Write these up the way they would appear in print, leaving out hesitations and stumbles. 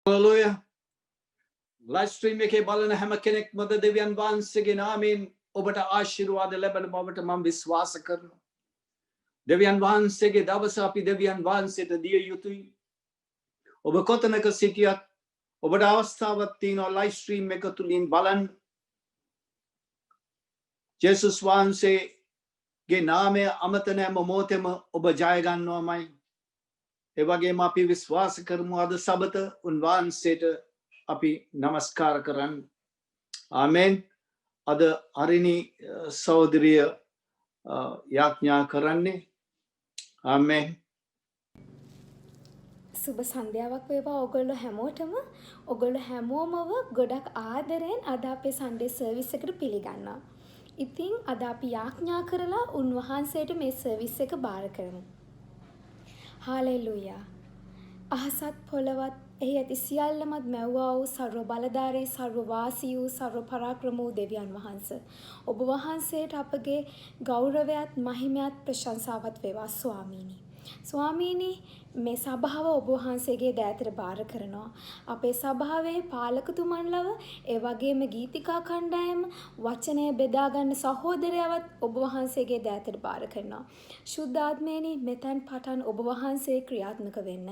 Hallelujah. Live stream එකේ බලන හැම කෙනෙක්ම දෙවියන් වහන්සේගේ නාමයෙන් ඔබට ආශිර්වාද ලැබෙන බවට මම විශ්වාස කරනවා. දෙවියන් වහන්සේගේ දවස අපි දෙවියන් වහන්සේට දිය යුතුයි. ඔබ කොතනක සිටියත් ඔබට අවස්ථාවක් තියෙනවා live stream එක තුලින් බලන්න. ජේසුස් වහන්සේගේ නාමය අමතන හැම මොහොතෙම ඔබ ජය ගන්නවාමයි. ඒ වගේම අපි විශ්වාස කරමු අද සබත උන්වහන්සේට අපි නමස්කාර කරන්න. ආමෙන්. අද හරිනි සහෝදරිය යාඥා කරන්නේ. ආමෙන්. සුබ සන්ධ්‍යාවක් වේවා ඔයගොල්ලෝ හැමෝටම. ඔයගොල්ලෝ හැමෝමව ගොඩක් ආදරෙන් අද අපේ සන්ඩේ සර්විස් එකට පිළිගන්නවා. ඉතින් අද අපි යාඥා කරලා උන්වහන්සේට මේ සර්විස් එක බාර කරමු. හාලෙලූයා. අහසත් පොළවත් එහි ඇති සියල්ලමත් මැව්වා වූ සර්ව බලධාරී සර්ව වාසී වූ සර්ව පරාක්‍රම වූ දෙවියන් වහන්සේ. ඔබ වහන්සේට අපගේ ගෞරවයත් මහිමයත් ප්‍රශංසාවත් වේවා ස්වාමීනි. ස්වාමීනි මේ සභාව ඔබ වහන්සේගේ දෑතට බාර කරනවා. අපේ සභාවේ පාලකතුමන්ලව ඒ වගේම ගීතිකා කණ්ඩායම වචනය බෙදා ගන්න සහෝදරයවත් ඔබ වහන්සේගේ දෑතට බාර කරනවා. ශුද්ධාත්මේනි මෙතෙන් පටන් ඔබ වහන්සේ ක්‍රියාත්මක වෙන්න.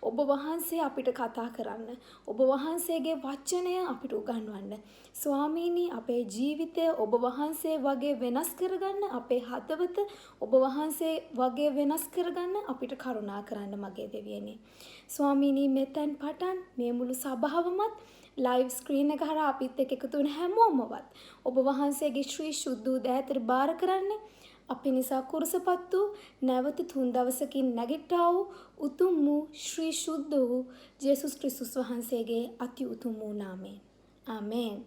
ඔබ වහන්සේ අපිට කතා කරන්න. ඔබ වහන්සේගේ වචනය අපිට උගන්වන්න. ස්වාමීනි අපේ ජීවිතය ඔබ වහන්සේ වගේ වෙනස් කරගන්න, අපේ හදවත ඔබ වහන්සේ වගේ වෙනස් කරගන්න අපිට කරුණා කරන්න මගේ දෙවියනේ. ස්වාමීනි මෙතෙන් පටන් මේ මුළු සභාවමත් ලයිව් ස්ක්‍රීන් එක හරහා අපිත් එක්ක එකතු වෙන හැමෝමවත් ඔබ වහන්සේගේ ශ්‍රී සුද්ධ දෑතට බාර කරන්නේ. අපි නිසා කුරුසපත් වූ නැවත 3 දවසකින් නැගිට්ටා වූ උතුම් වූ ශ්‍රී සුද්ධ වූ ජේසුස් ක්‍රිස්තුස් වහන්සේගේ අති උතුම් වූ නාමයෙන්. ආමේන්.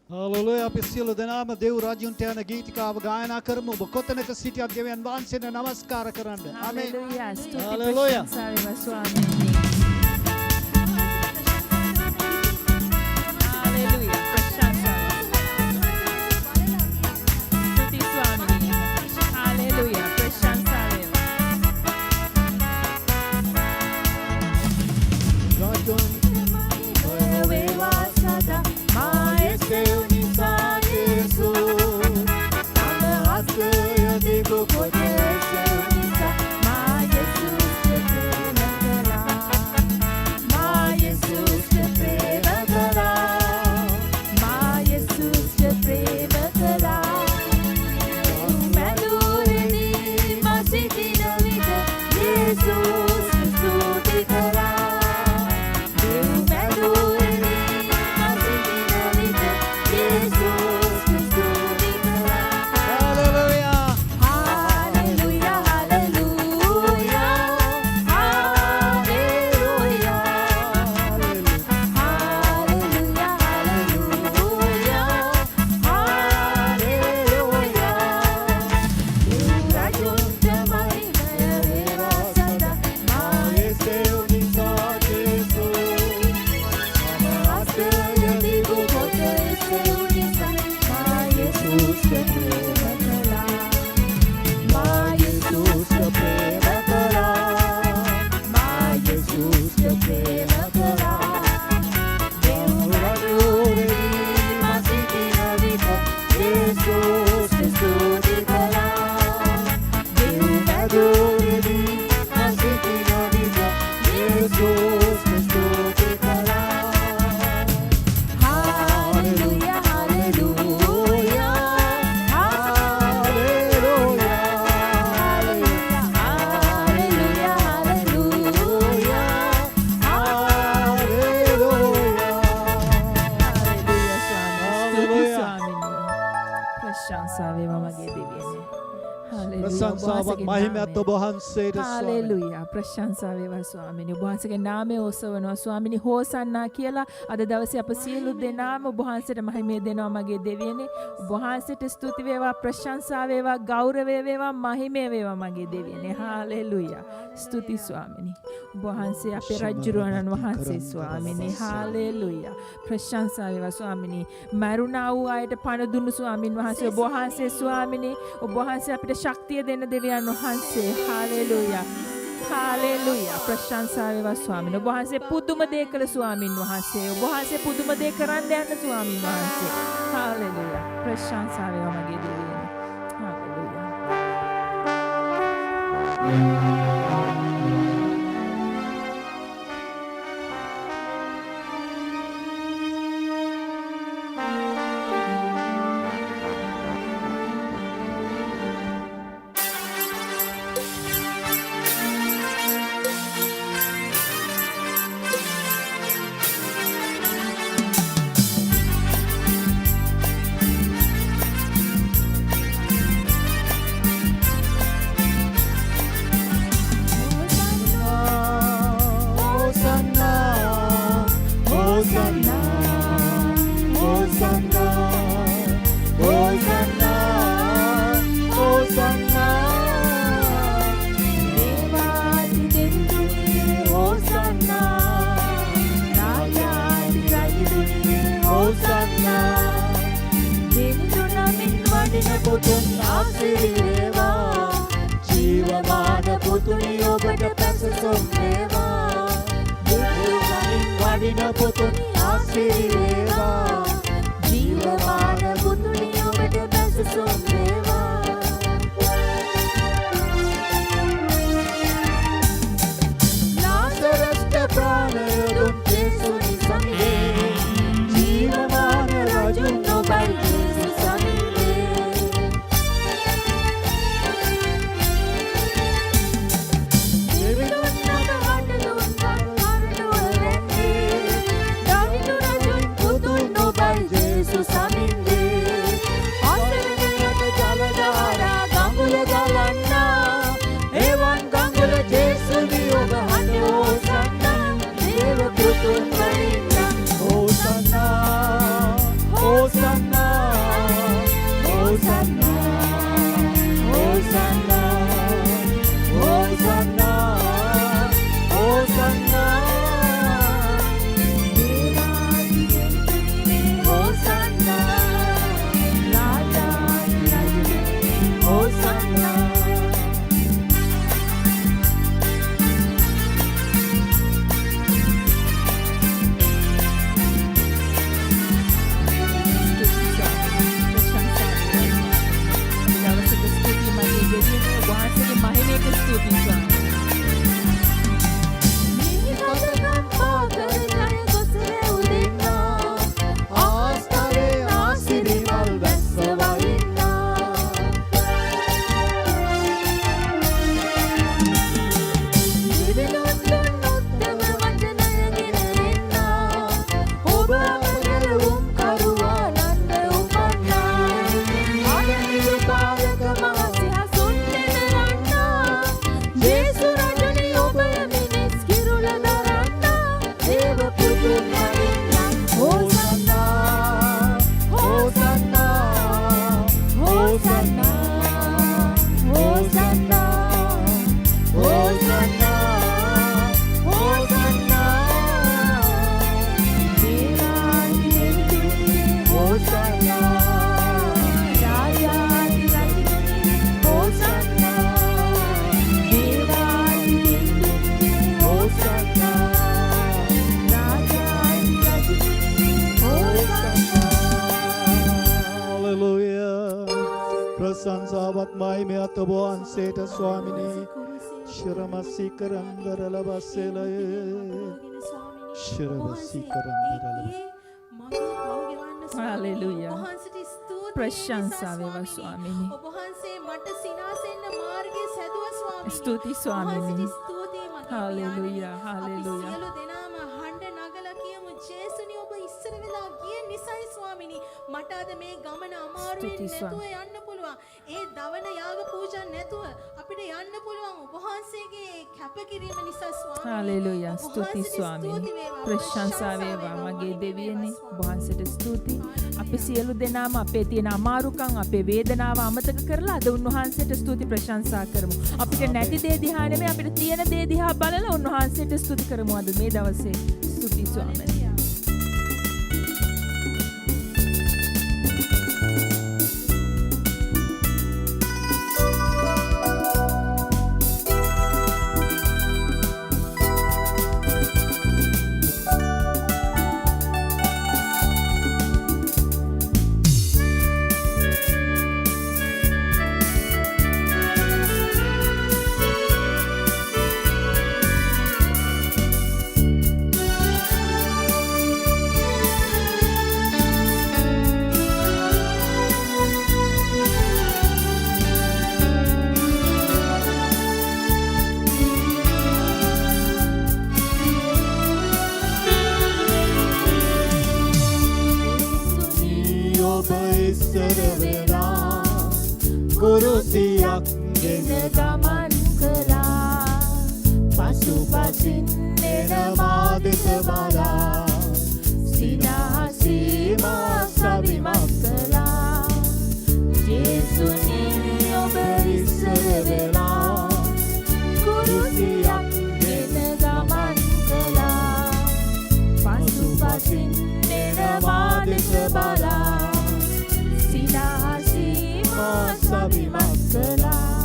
Hallelujah. අපි සියලු දෙනාම දේව රාජ්‍යන්ට යන ගීතිකාව ගායනා කරමු. ඔබ කොතැනක සිටියත් දෙවියන් වහන්සේට නමස්කාර කරන්න. ආමේන්. Hallelujah. Hallelujah. Swami. Hallelujah. Prashansa. Stuti Swami. Hallelujah. Prashansa. රාජ්‍යන් Veva sada maestro unisa Yesu. Ama asya digo kodese unisa ma Jesus te premagala. Ma Jesus te premagala. Ma Jesus te premagala. Madureni masidina vida Jesus Christus kara. ප්‍රශංසාවක් මහිමයත් ඔබ වහන්සේට hallelujah. ප්‍රශංසා වේවා ස්වාමීනි. ඔබ වහන්සේගේ නාමය ඔසවනවා ස්වාමීනි. හෝසන්නා කියලා අද දවසේ අප සියලු දෙනාම ඔබ වහන්සේට මහිමය දෙනවා මගේ දෙවියනේ. ඔබ වහන්සේට ස්තුති වේවා, ප්‍රශංසා වේවා, ගෞරවය වේවා, මහිමය වේවා මගේ දෙවියනේ. හාලෙලූයා. ස්තුති ස්වාමීනි. ඔබ වහන්සේ අපේ රජුරණන් වහන්සේ ස්වාමීනි. හාලෙලූයා. ප්‍රශංසා වේවා ස්වාමීනි. මරුණා වූ අයට පණ දුන්නු ස්වාමීන් වහන්සේ ඔබ වහන්සේ ස්වාමීනි. ඔබ වහන්සේ අපිට ශක්තිය දෙන්න දෙවියන් වහන්සේ. හාලෙලූයා. හාලෙලුයා. ප්‍රශංසා වේවා ස්වාමීනි. ඔබ වහන්සේ පුදුම දේ කළ ස්වාමින් වහන්සේ. ඔබ වහන්සේ පුදුම දේ කරන්න යන ස්වාමින් වහන්සේ. හාලෙලුයා. ප්‍රශංසා වේවා මගේ දෙවියනි. හාලෙලුයා. ප්‍රශංසාවත් මහිමයත් ඔබ වහන්සේට ස්වාමිනී. ශිරමස්සී කරන්දරල බස්සෙලය. ශිරමස්සී කරන්දරල. හාලෙලුයා. ප්‍රශංසා වේවා ස්වාමිනී. ඔබ වහන්සේ මට සිනාසෙන්න මාර්ගය සැදුව ස්වාමිනී. ස්තුති ස්වාමිනී. ස්තුතියි මගේ හාලෙලුයා. අපි හාලෙලුයා. සියලු දෙනාම හඬ නගලා කියමු ජේසුනි ඔබ ඉස්සර වෙලා ගිය නිසයි ස්වාමිනී මට අද මේ ගමන අමාරුවෙන් ස්තුති නැතුව යන්න පුළුවන්. ඒ දවන යාග පූජා නැතුව අපිට යන්න පුළුවන් ඔබ වහන්සේගේ කැපකිරීම නිසා ස්වාමිනී. හාලෙලුයා. ඔබ ස්තුති වහන්සේට ස්වාමිනී. ස්තුති වේවා. ප්‍රශංසා වේවා මගේ දෙවියනි. ඔබ වහන්සේට ස්තුති. අපි සියලු දෙනාම අපේ තියෙන අමාරුකම් අපේ වේදනාව අමතක කරලා අද උන්වහන්සේට ස්තුති ප්‍රශංසා කරමු. අපිට නැති දේ දිහා නෙමෙයි අපිට තියෙන දේ දිහා බලලා උන්වහන්සේට ස්තුති කරමු අද මේ දවසේ. ස්තුති ස්වාමිනී. කුරුසියක් ගෙන ගමන් කළා පසුපසින් එන මා දෙස බලා සිනහසීමා සවිමත් කළා ජේසුනි ඔබ ඉස්සර වෙලා කුරුසියක් ගෙන ගමන් කළා පසුපසින් එන මා දෙස බලා සිනහසීමා සවිමත් කළා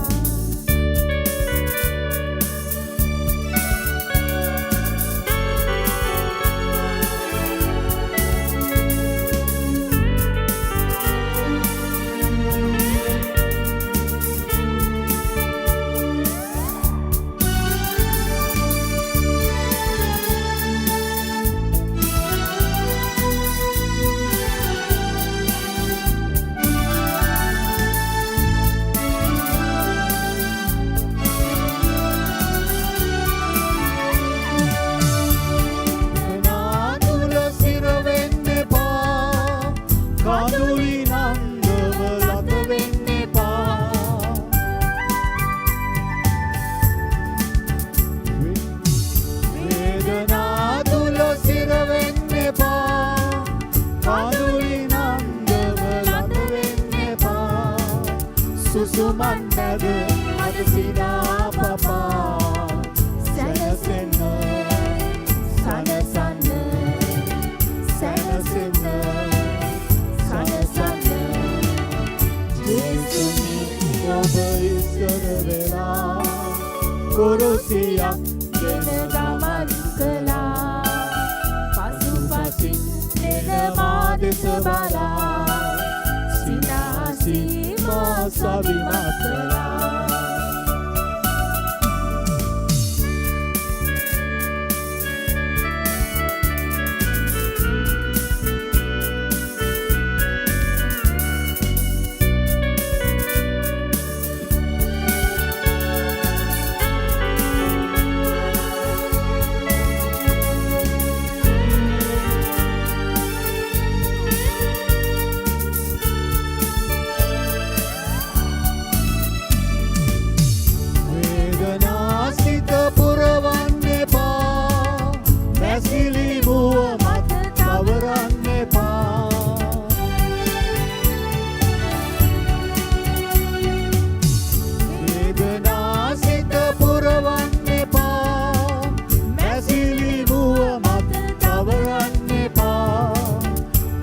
සුමන්නද අද සිනා පපා සැනසෙන්න සනසන්න සැනසෙන්න සනසන්න ජේසුනි ඔබ ඉස්සර වෙලා කුරුසියක් ගෙන ගමන් කළා පසුපසින් එන මා දෙස බලා සිනහසීමා සවිමත් කළා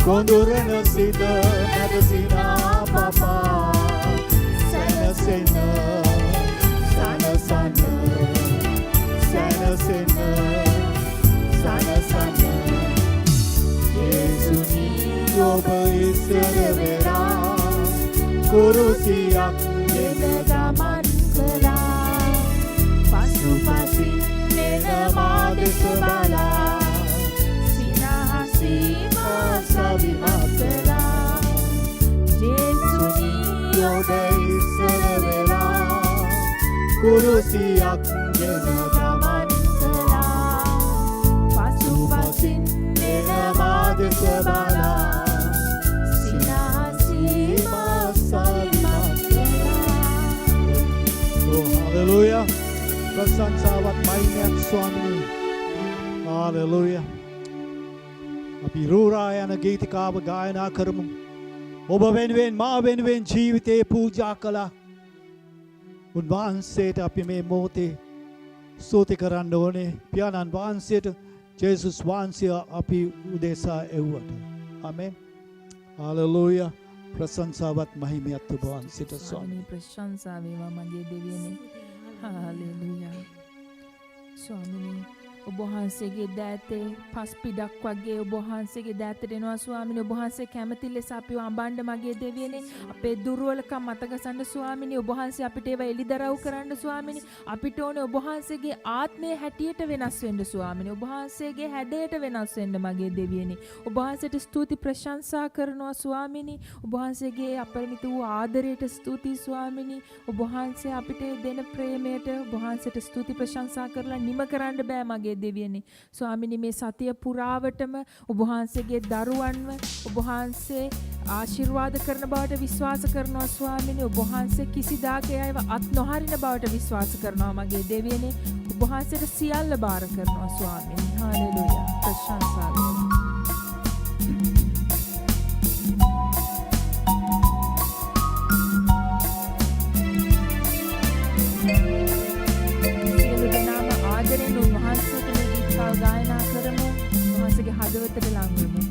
කොඳුරන සිට නැද සිනා පපා සැනසෙන්න සනසන්න සැනසෙන්න සනසන්න ජේසුනි ඔබ ඉස්සර වෙලා කුරුසියක් ගෙන ගමන් කළා පසුපසින් එන මා දෙස බලා සිනහසීමා සවිමත් කළා ජේසුනි ඔබ ඉස්සර වෙලා කුරුසියක් ගෙන ගමන් කළා පසුපසින් එන මා දෙස බලා සිනහසීමා සවිමත් කළා හලෙලූයා ප්‍රශංසාවත් මහිමයක් ස්වාමිනී හලෙලූයා අපි රූරා යන ගීතිකාව ගායනා කරමු ඔබ වෙනුවෙන් මා වෙනුවෙන් ජීවිතේ පූජා කළා උන්වහන්සේට අපි මේ මොහොතේ ස්තුති කරන්න ඕනේ පියාණන් වහන්සේට ජේසුස් වහන්සේ අපි උදෙසා එව්වට ආමෙන් හලෙලූයා ප්‍රශංසාවත් මහිමයක් ඔබ වහන්සේට ස්වාමී ප්‍රශංසා වේවා මගේ දෙවියනේ හාලෙලූයා ස්වාමිනී ඔබ වහන්සේගේ දෑතේ පස් පිටක් වගේ ඔබ වහන්සේගේ දෑතට එනවා ස්වාමිනේ ඔබ වහන්සේ කැමති ලෙස අපිව අඹන්න මගේ දෙවියනේ අපේ දුර්වලකම් මතකසන්න ස්වාමිනේ ඔබ වහන්සේ අපිට ඒවා එලිදරව් කරන්න ස්වාමිනේ අපිට ඕනේ ඔබ වහන්සේගේ ආත්මයේ හැටියට වෙනස් වෙන්න ස්වාමිනේ ඔබ වහන්සේගේ හැඩයට වෙනස් වෙන්න මගේ දෙවියනේ ඔබ වහන්සේට ස්තුති ප්‍රශංසා කරනවා ස්වාමිනේ ඔබ වහන්සේගේ අපරිමිත වූ ආදරයට ස්තුතියි ස්වාමිනේ ඔබ වහන්සේ අපිට දෙන ප්‍රේමයට ඔබ වහන්සේට ස්තුති ප්‍රශංසා කරලා නිම කරන්න බෑ මගේ දෙවියනේ ස්වාමිනී මේ සතිය පුරාවටම ඔබ වහන්සේගේ දරුවන්ව ඔබ වහන්සේ ආශිර්වාද කරන බවට විශ්වාස කරනවා ස්වාමිනී ඔබ වහන්සේ කිසිදාක ඒව අත් නොහරින බවට විශ්වාස කරනවා මගේ දෙවියනේ ඔබ වහන්සේට සියල්ල බාර කරනවා ස්වාමිනී හාලෙලූයා ප්‍රශංසා වේවා සියලු දෙනාම ආදරෙන් උන්වහන්සේට මේ ගීත ගායනා කරමු උන්වහන්සේගේ හදවතට ලං වෙමු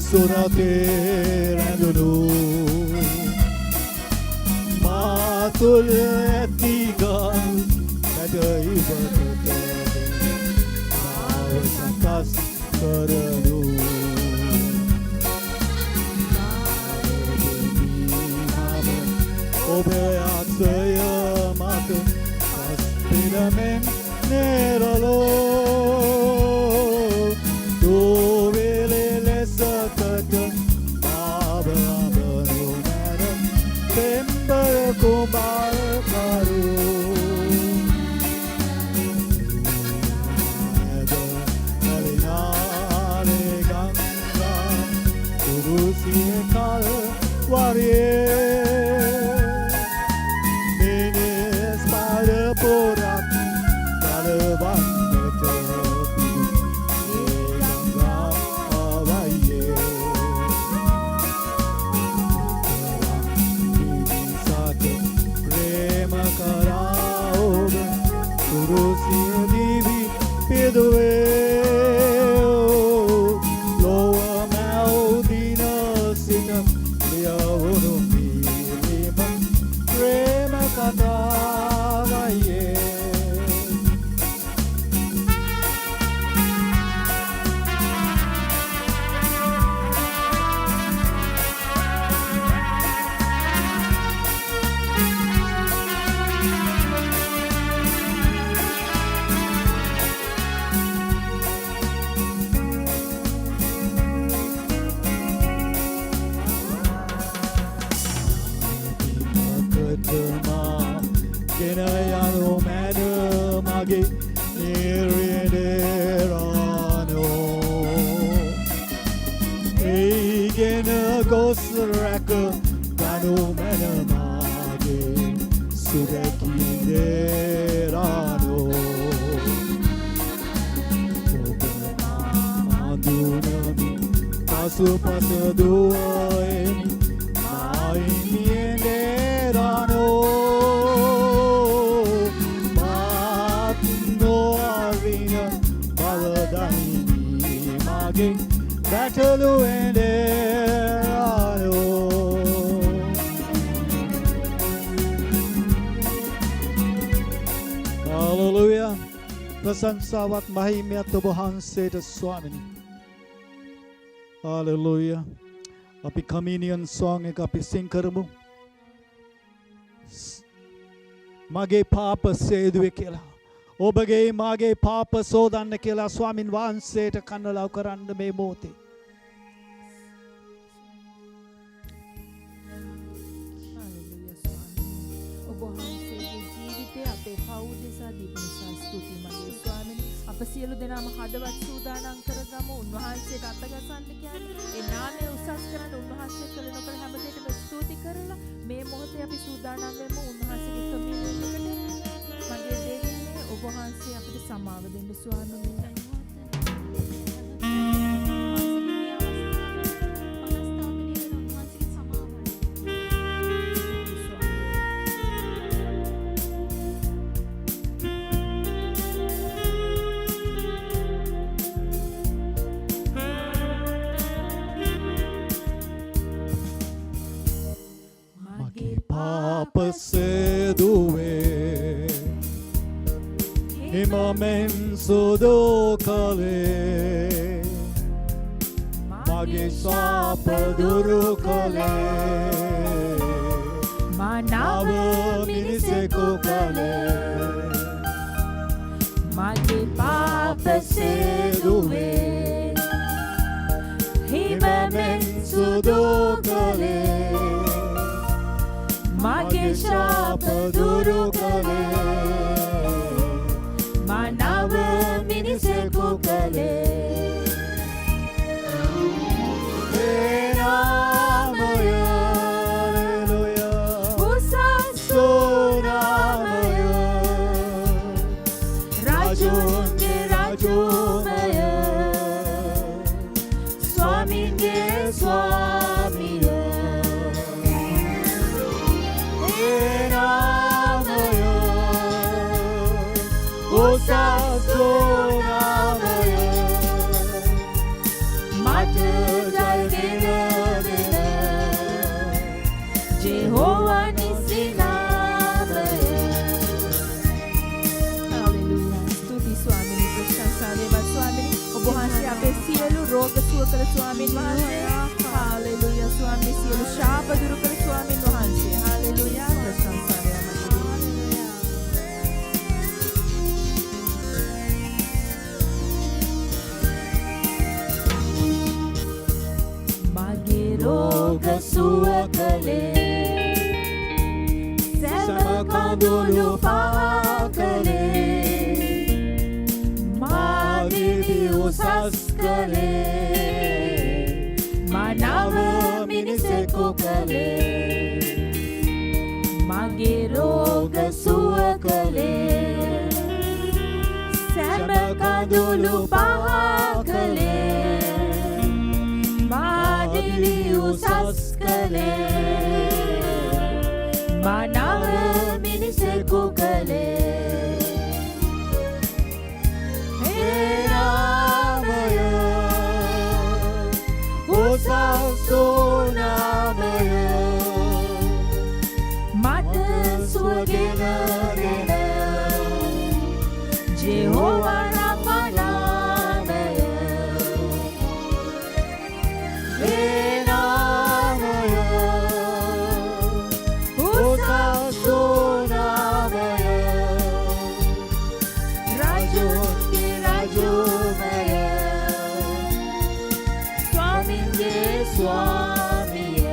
සුරතේ රැඳුණු මාතුල ඇතිගල් වැඩ ඉවතට ආව සකස් කරනු ඔබ අත්සය මත පස් පිරමෙන් නෙරලෝ දෝවෙලෙ ලෙසකට ආබාබනු මැන පෙම්බර කුඹල් කරු ඇද ඇලිනානේ ගංගා කුරුසිය කල් වරියේ මිනිස් පාර පොරක් ගලවන්නට ඒ ගංගා ආවයේ මිනිසාට ප්‍රේම කරා ඔබ කුරුසිය දිවි පිදුවේ ලොව මැවුදින සිට ලියවුණු පිළිම ප්‍රේම කතාවයේ මා ගෙන යනු මැන මගේ නිර්විදේරානෝ ඒගෙන ගොස් රැක ගනු මැන මාගේ සුරැකිදේරානෝ ඔබ අඳුනමි පසුපස දුවෙමි මායිමියේරානෝ Battle and Hallelujah. ප්‍රශංසාවත් මහිමයත් ඔබ වහන්සේට ස්වාමිනී. Hallelujah. අපි communion song එක අපි sing කරමු. මගේ පාප සේදුවේ කියලා. ඔබගේ මාගේ පාප සෝදන්න කියලා ස්වාමින් වහන්සේට කන්නලව් කරන්න මේ මොහොතේ. ඔබ වහන්සේගේ ජීවිතේ අපේ පව් දෙසා දීප නිසා ස්තුතියි මගේ ස්වාමිනේ. අප සියලු දෙනාම හදවත් සූදානම් කරගමු. උන්වහන්සේට අතගසන්න කියන්නේ ඒ නාමය උසස් කරන්න උන්වහන්සේ කළ නොකළ හැම දෙයකම ස්තුති කරලා මේ මොහොතේ අපි සූදානම් වෙමු උන්වහන්සේගේ කමියුනියන් එකට. මගේ දෙවියනේ ඔබ වහන්සේ අපිට සමාව දෙන්න ස්වාමීනි. Seduwe Imamen sudo kale Mage sapa duru kale Manava miniseko kale Mage papa seduwe Imamen sudo kale Mage shapa duru kale Manava miniseko kale Ramaya Hallelujah Usaso Ramaya Rajunge Rajumaya Swaminge Swamiya Ramaya Usaso Ramaya Mata jalgena dena Jehovah Nisinamaya Hallelujah Stuti Swamini Prashansa Deva Swamini ඔබ වහන්සේ අපේ සියලු රෝග සුව කළ ස්වාමීන් වහන්සේ Hallelujah ස්වාමී සියලු ශාප දුරු කළ ස්වාමීන් වහන්සේ Hallelujah ප්‍රශංසා වේවා මගේ රෝග සුව කළේ සෑම කඳුළු පහ කළේ මාගේ උසස් කළේ මනව මිනිසෙකු කළේ මගේ රෝග සුව කළේ සෑම කඳුළු පහ කළේ මාදිලි උසස් කළේ මනව මිනිසෙකු කළේ Ramaya Usaso Ramaya මට සුවගෙන ගෙන ජෙහෝවා රාෆා නාමය Ramaya Usaso Ramaya රාජුන්ගේ රාජුමය ස්වාමින්ගේ ස්වාමිය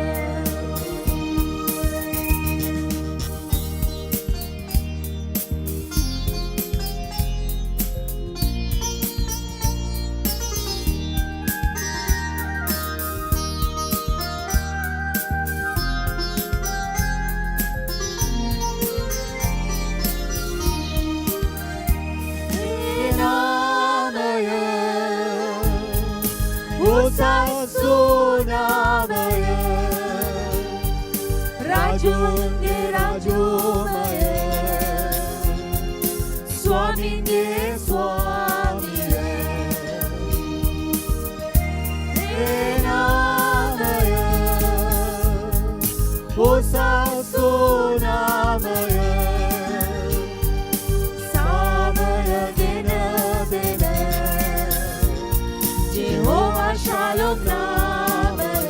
Osasunamay Rajunge Rajumay Swaminge Swami Enamay Osasunamay Samaya Dena Dena Jehovah Shalom Namay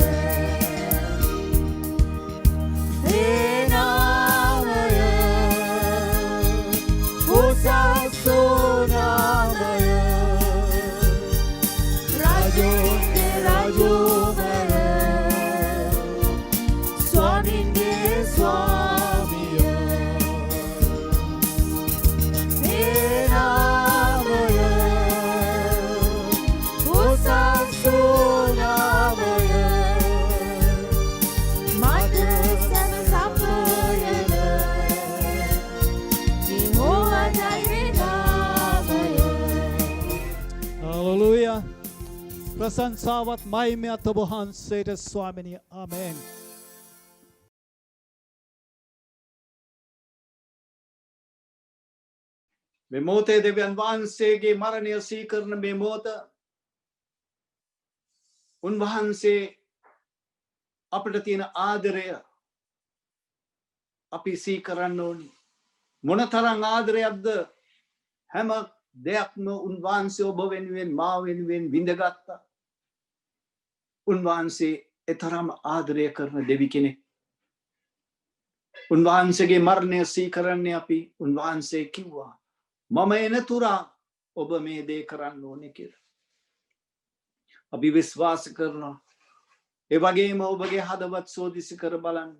Enamay Osasunamay Rajunge Rajumay Swaminge Swami Enamay Osasunamay Mata Sapayana Jehovah Jireh Namay. Hallelujah. ප්‍රශංසාවත් මහිමයත් ඔබ වහන්සේට ස්වාමිනී. ආමේන්. මේ මොහොතේ දෙවියන් වහන්සේගේ මරණය සීකරන මේ මොහොත උන්වහන්සේ අපිට තියෙන ආදරය අපි සීකරන්න ඕනි. මොනතරම් ආදරයක්ද හැම දෙයක්ම උන්වහන්සේ ඔබ වෙනුවෙන් මා වෙනුවෙන් විඳගත්තා. උන්වහන්සේ එතරම් ආදරය කරන දෙවි කෙනෙක්. උන්වහන්සේගේ මරණය සීකරන්නේ අපි. උන්වහන්සේ කිව්වා මම එන තුරා ඔබ මේ දේ කරන්න ඕනේ කියලා. අපි විශ්වාස කරනවා. ඒ වගේම ඔබගේ හදවත් සෝදිසි කර බලන්න.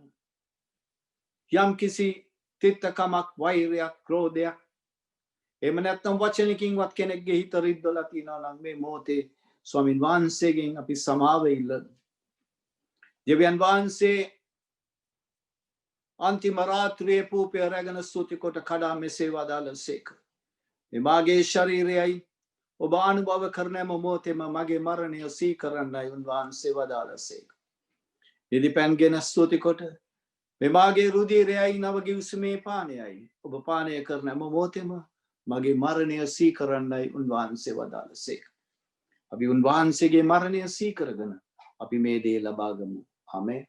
යම් කිසි තිත්තකමක්, වෛරයක්, ක්‍රෝධයක් එහෙම නැත්නම් වචනකින්වත් කෙනෙක්ගේ හිත රිද්දලා තියනවා නම් මේ මොහොතේ ස්වාමින් වහන්සේගෙන් අපි සමාව ඉල්ලමු. දෙවියන් වහන්සේ අන්තිම රාත්‍රියේ පූපය රැගෙන ස්තුති කොට කඩා මෙසේ වදාළසේක. මේ මාගේ ශරීරයයි ඔබ අනුභව කරන මොහොතේම මගේ මරණය සීකරන්නයි උන්වහන්සේ වදාළසේක. ඉදිපැන්ගෙන ස්තුති කොට මේ මාගේ රුධිරයයි නව ගිවිසුමේ පානයයි ඔබ පානය කරන මොහොතේම මගේ මරණය සීකරන්නයි උන්වහන්සේ වදාළසේක. අපි උන්වහන්සේගේ මරණය සීකරගෙන අපි මේ දේ ලබා ගමු. ආමේන්.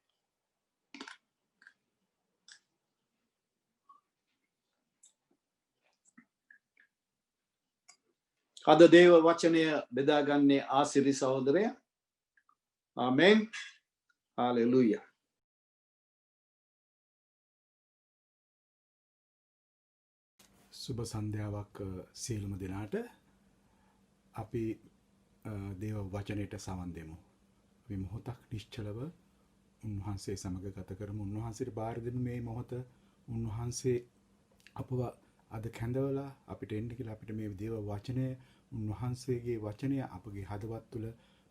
අද දේව වචනය බෙදාගන්නේ ආසිරි සහෝදරය. ආමේන්. හාලෙලූයා. සුබ සන්ධ්‍යාවක් සියලුම දෙනාට. අපි දේව වචනයට සවන් දෙමු. අපි මොහොතක් නිශ්චලව උන්වහන්සේ සමග ගත කරමු. උන්වහන්සේට බාර දෙමු මේ මොහොත. උන්වහන්සේ අපව අද කැඳවලා අපිට එන්න කියලා අපිට මේ දේව වචනය, උන්වහන්සේගේ වචනය අපගේ හදවත් තුළ